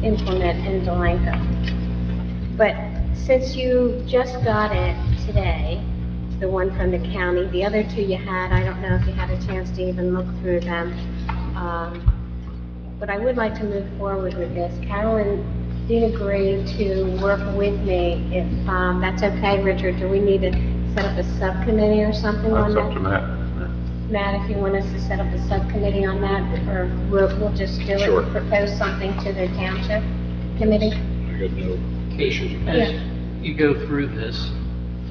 implement in Delanco. But since you just got it today, the one from the county, the other two you had, I don't know if you had a chance to even look through them. But I would like to move forward with this. Carolyn did agree to work with me. If that's okay, Richard, do we need to set up a subcommittee or something on That's that? up to Matt. Matt, if you want us to set up a subcommittee on that, or we'll just do it Sure. and propose something to the township committee? I got no issues with that. As you go through this,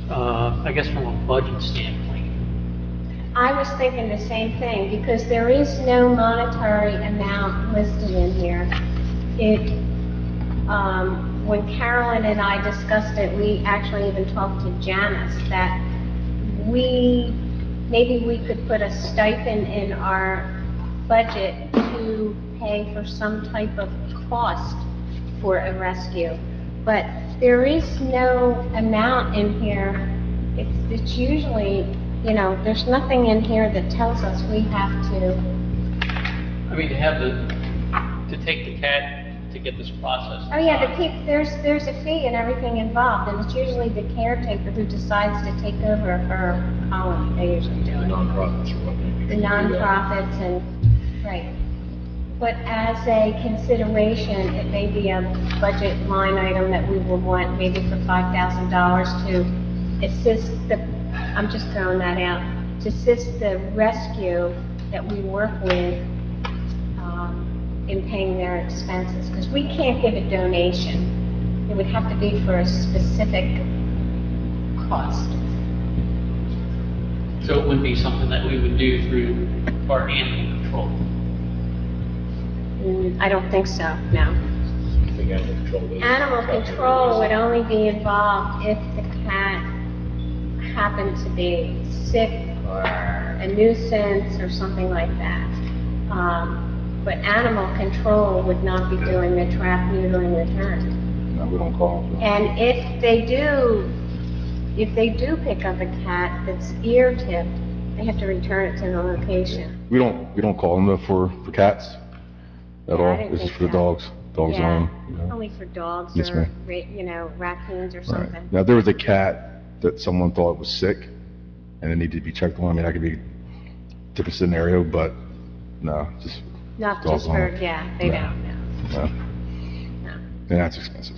I guess from a budget standpoint, I was thinking the same thing, because there is no monetary amount listed in here. When Carolyn and I discussed it, we actually even talked to Janice that maybe we could put a stipend in our budget to pay for some type of cost for a rescue. But there is no amount in here. It's usually you know, there's nothing in here that tells us we have to, I mean, to take the cat to get this process. oh yeah, there's a fee and everything involved, and it's usually the caretaker who decides to take over her colony. They usually do it. Nonprofits or whatnot. The nonprofits and, right. But as a consideration, it may be a budget line item that we will want maybe for $5,000 to assist the, I'm just throwing that out, to assist the rescue that we work with in paying their expenses. Because we can't give a donation. It would have to be for a specific cost. So it wouldn't be something that we would do through our animal control. I don't think so, no. I think animal control is- Animal control would only be involved if the cat happened to be sick or a nuisance or something like that. But animal control would not be doing the trap, neutering, return. No, we don't call them. And if they do pick up a cat that's ear tipped, they have to return it to the location. We don't call them though for cats at Yeah, I all. didn't This is think for the so. dogs. Dogs Yeah, only. You know. only for dogs Yes, or, ma'am. you know, raccoons or Right. something. Now, if there was a cat that someone thought was sick and it needed to be checked on, I mean, that could be a different scenario, but no, just Not dogs just for, only. yeah, they No. don't, no. No. No. And that's expensive.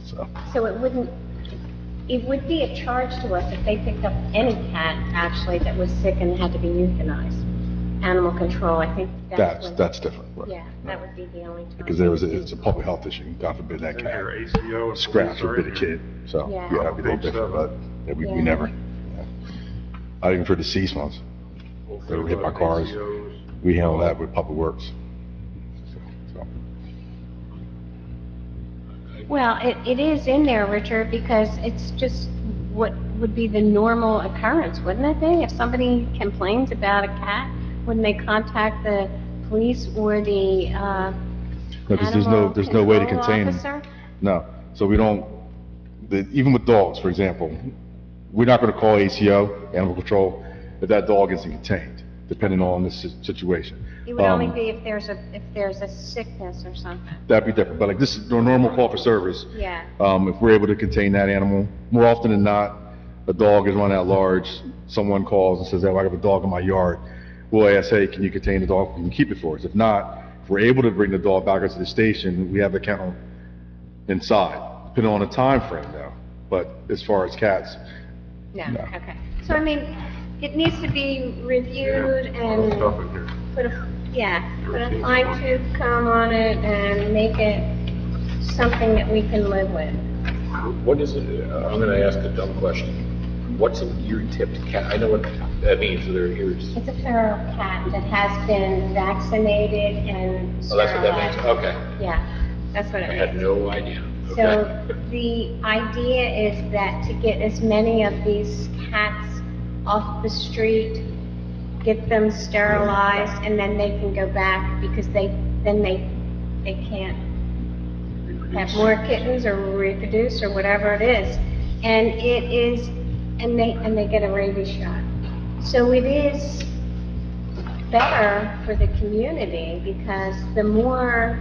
So, So it would be a charge to us if they picked up any cat, actually, that was sick and had to be euthanized. Animal control, I think that's different. Right. Yeah, that would be the only time. Because it's a public health issue. God forbid that And cat your ACO and scratch police or are bit a in kid. So, Yeah. yeah, that'd be a little Page different, 7. but yeah, we Yeah. never. Yeah. Not even for deceased ones. They were hit by cars. ACOs. We handle that with Public Works. So, Well, it is in there, Richard, because it's just what would be the normal occurrence, wouldn't it be? If somebody complains about a cat, wouldn't they contact the police or the, no, because animal there's no way to control contain them. officer? No, so we don't, even with dogs, for example, we're not gonna call ACO, Animal Control, if that dog isn't contained, depending on the situation. It would only be if there's a sickness or something. That'd be different, but like this is a normal call for service. Yeah. If we're able to contain that animal, more often than not, a dog is run at large, someone calls and says, oh, I have a dog in my yard. We'll ask, hey, can you contain the dog, can you keep it for us? If not, if we're able to bring the dog back into the station, we have the kennel inside, depending on the time frame though. But as far as cats, No, No. okay. So, I mean, it needs to be reviewed and Stuff in here. put a fine tooth comb on it and make it something that we can live with. What is it, I'm gonna ask a dumb question. What's an ear-tipped cat? I know what that means, so their ears. It's a feral cat that has been vaccinated and Oh, that's what that means, sterilized. okay. Yeah, that's what I it had means. no idea. So Okay. the idea is that to get as many of these cats off the street, get them sterilized, and then they can go back because they can't have more kittens or reproduce or whatever it is. And it is, and they get a rabies shot. So it is better for the community because the more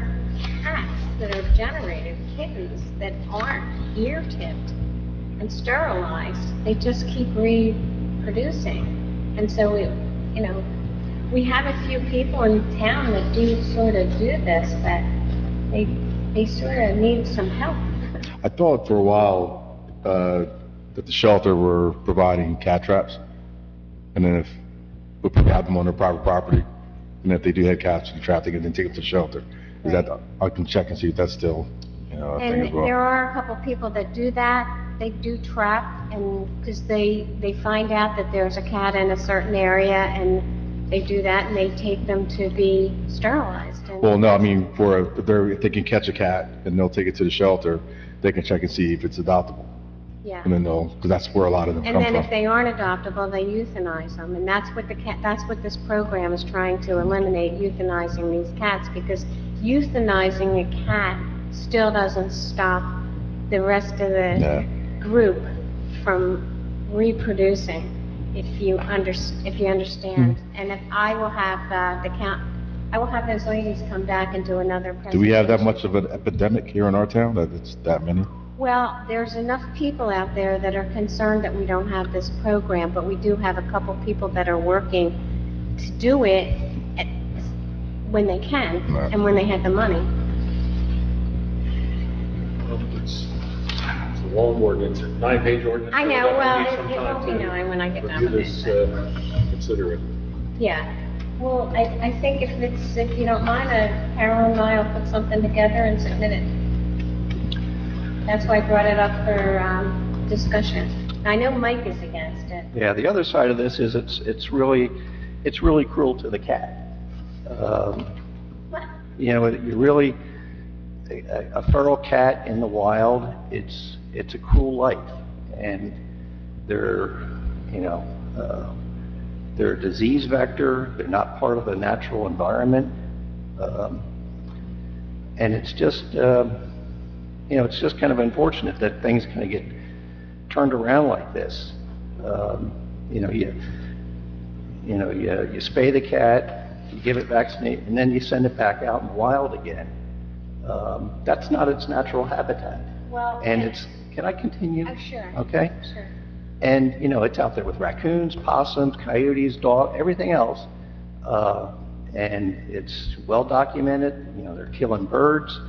cats that are generated, kittens that aren't ear-tipped and sterilized, they just keep reproducing. And so we have a few people in town that do sort of do this, but they sort of need some help. I thought for a while, that the shelter were providing cat traps. And then if we have them on their private property, and if they do have cats, you trap them and then take them to the shelter. Is that, I can check and see if that's still, a thing as And well. there are a couple people that do that. They do trap, and, because they find out that there's a cat in a certain area, and they do that, and they take them to be sterilized. And- Well, no, I mean, if they can catch a cat and they'll take it to the shelter, they can check and see if it's adoptable. Yeah. And then because that's where a lot of them And come then from. if they aren't adoptable, they euthanize them, and that's what this program is trying to eliminate, euthanizing these cats, because euthanizing a cat still doesn't stop the rest of the Yeah. group from reproducing. if you understand. And if I will have, I will have those ladies come back and do another presentation. Do we have that much of an epidemic here in our town, that it's that many? Well, there's enough people out there that are concerned that we don't have this program, but we do have a couple people that are working to do it when they can Right. and when they have the money. Well, it's a long ordinance, a 9-page ordinance. I know, so well, we need it some it time won't be to knowing when I get done review with this, it. consider it. Yeah, well, I think if you don't mind, Carol and I will put something together and submit it. That's why I brought it up for, discussion. I know Mike is against it. Yeah, the other side of this is it's really cruel to the cat. What? You know, you really, a feral cat in the wild, it's a cruel life. And they're, you know, they're a disease vector, they're not part of the natural environment. And it's just, you know, it's just kind of unfortunate that things kind of get turned around like this. You know, you spay the cat, you give it vaccinate, and then you send it back out in the wild again. That's not its natural habitat. Well, And it's, can I continue? Oh, sure. Okay? Sure. And, you know, it's out there with raccoons, possums, coyotes, dog, everything else. And it's well documented, you know, they're killing birds,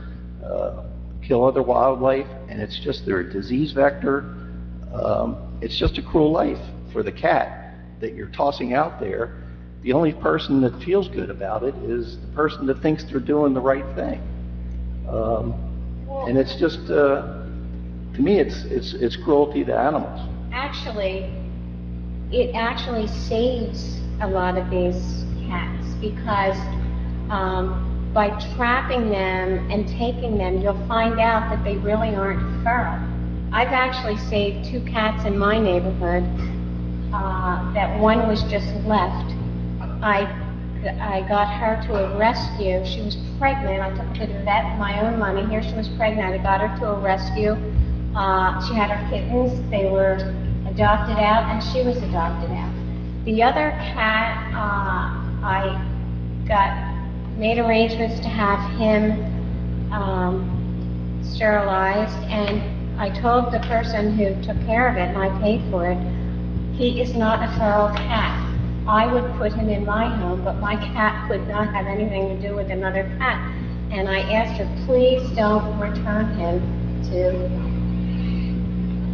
kill other wildlife, and it's just, they're a disease vector. It's just a cruel life for the cat that you're tossing out there. The only person that feels good about it is the person that thinks they're doing the right thing. And it's just, to me, it's cruelty to animals. Actually, it actually saves a lot of these cats because by trapping them and taking them, you'll find out that they really aren't feral. I've actually saved 2 cats in my neighborhood, that one was just left. I got her to a rescue. She was pregnant. I took her to the vet with my own money. Here she was pregnant. I got her to a rescue. She had her kittens. They were adopted out, and she was adopted out. The other cat, I made arrangements to have him sterilized, and I told the person who took care of it, and I paid for it, he is not a feral cat. I would put him in my home, but my cat would not have anything to do with another cat. And I asked her, please don't return him to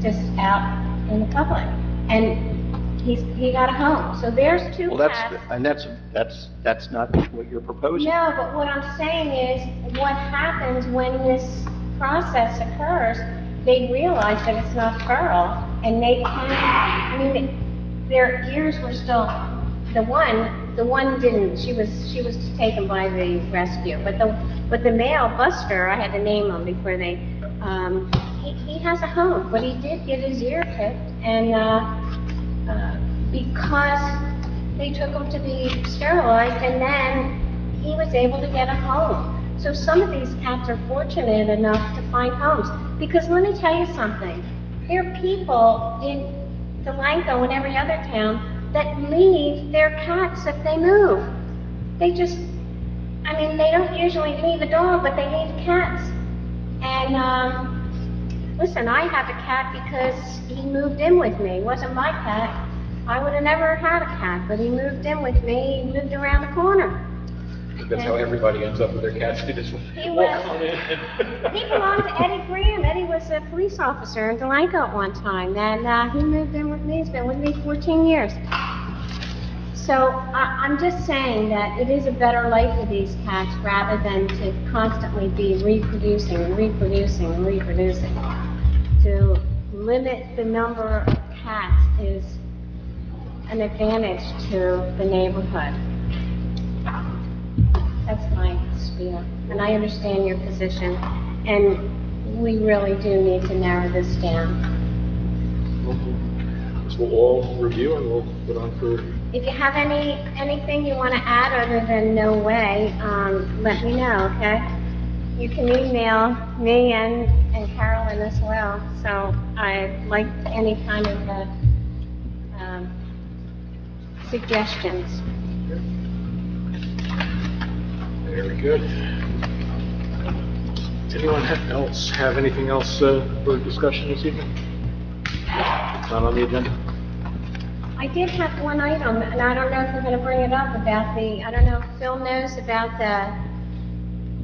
just out in the public. And he got a home. So there's 2 Well, cats. that's not what you're proposing. No, but what I'm saying is, what happens when this process occurs, they realize that it's not feral, and they can, I mean, their ears were still, the one didn't, she was taken by the rescue, but the male, Buster, I had to name him before they, he has a home, but he did get his ear picked, and, because they took him to be sterilized, and then he was able to get a home. So some of these cats are fortunate enough to find homes. Because let me tell you something, there are people in Delanco and every other town that leave their cats if they move. They just, I mean, they don't usually leave a dog, but they leave cats. And, listen, I have a cat because he moved in with me. It wasn't my cat. I would have never had a cat, but he moved in with me. He moved around the corner. That's how everybody ends up with their cats. They just walk on in. He belonged to Eddie Graham. Eddie was a police officer in Delanco at one time, and he moved in with me. He's been with me 14 years. So I'm just saying that it is a better life for these cats rather than to constantly be reproducing and reproducing and reproducing. To limit the number of cats is an advantage to the neighborhood. That's my spiel, and I understand your position, and we really do need to narrow this down. This will all review and we'll put on for... If you have anything you want to add other than no way, let me know, okay? You can email me and Carolyn as well, so I like any kind of suggestions. Very good. Anyone else have anything else for discussion this evening? Not on the agenda? I did have one item, and I don't know if we're going to bring it up about the, I don't know if Phil knows about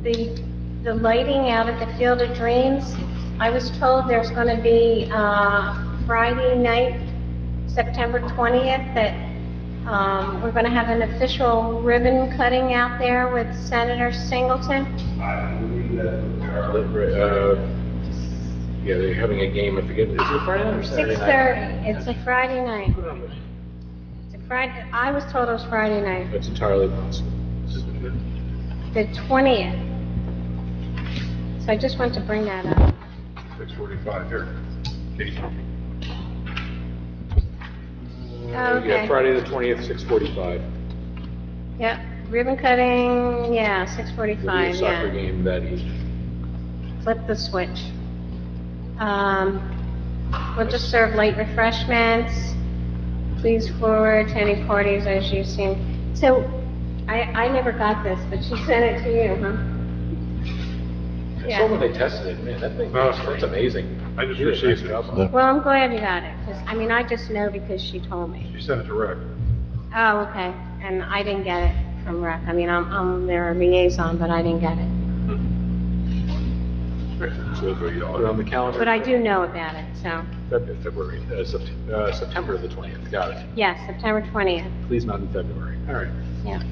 the lighting out at the Field of Dreams. I was told there's going to be Friday night, September 20th, that we're going to have an official ribbon cutting out there with Senator Singleton. I believe that's Yeah, they're having a game, I forget, is it Friday night or Saturday night? 6:30. It's a Friday night. It's a Friday. I was told it was Friday night. That's entirely possible. The 20th. So I just want to bring that up. 6:45 here. Katie. Oh, okay. Yeah, Friday the 20th, 6:45. Yep, ribbon cutting, yeah, There'll be a 6:45, soccer yeah. game that evening. Flip the switch. We'll just serve light refreshments. Please forward to any parties as you've seen. So, I never got this, but she sent it to you, huh? I saw when they tested it, man, that thing, that's amazing. I just You did a received nice it. job on it. Well, I'm glad you got it, because, I mean, I just know because she told me. You sent it to Rick. Oh, okay, and I didn't get it from Rec. I mean, I'm their liaison, but I didn't get it. So put it on the calendar. But I do know about it, so, February, September the 20th, got it. yes, September 20th, Please not in February. All right. yeah.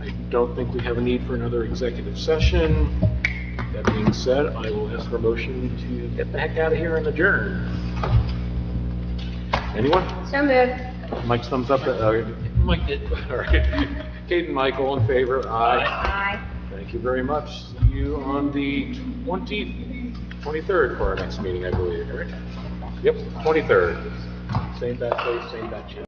I don't think we have a need for another executive session. That being said, I will ask for a motion to get the heck out of here and adjourn. Anyone? So moved. Mike's thumbs up. Mike did. All right. Kate and Mike, all in favor? Aye. Aye. Thank you very much. See you on the 23rd for our next meeting, I believe, right? Yep, 23rd. Same bat place, same bat channel.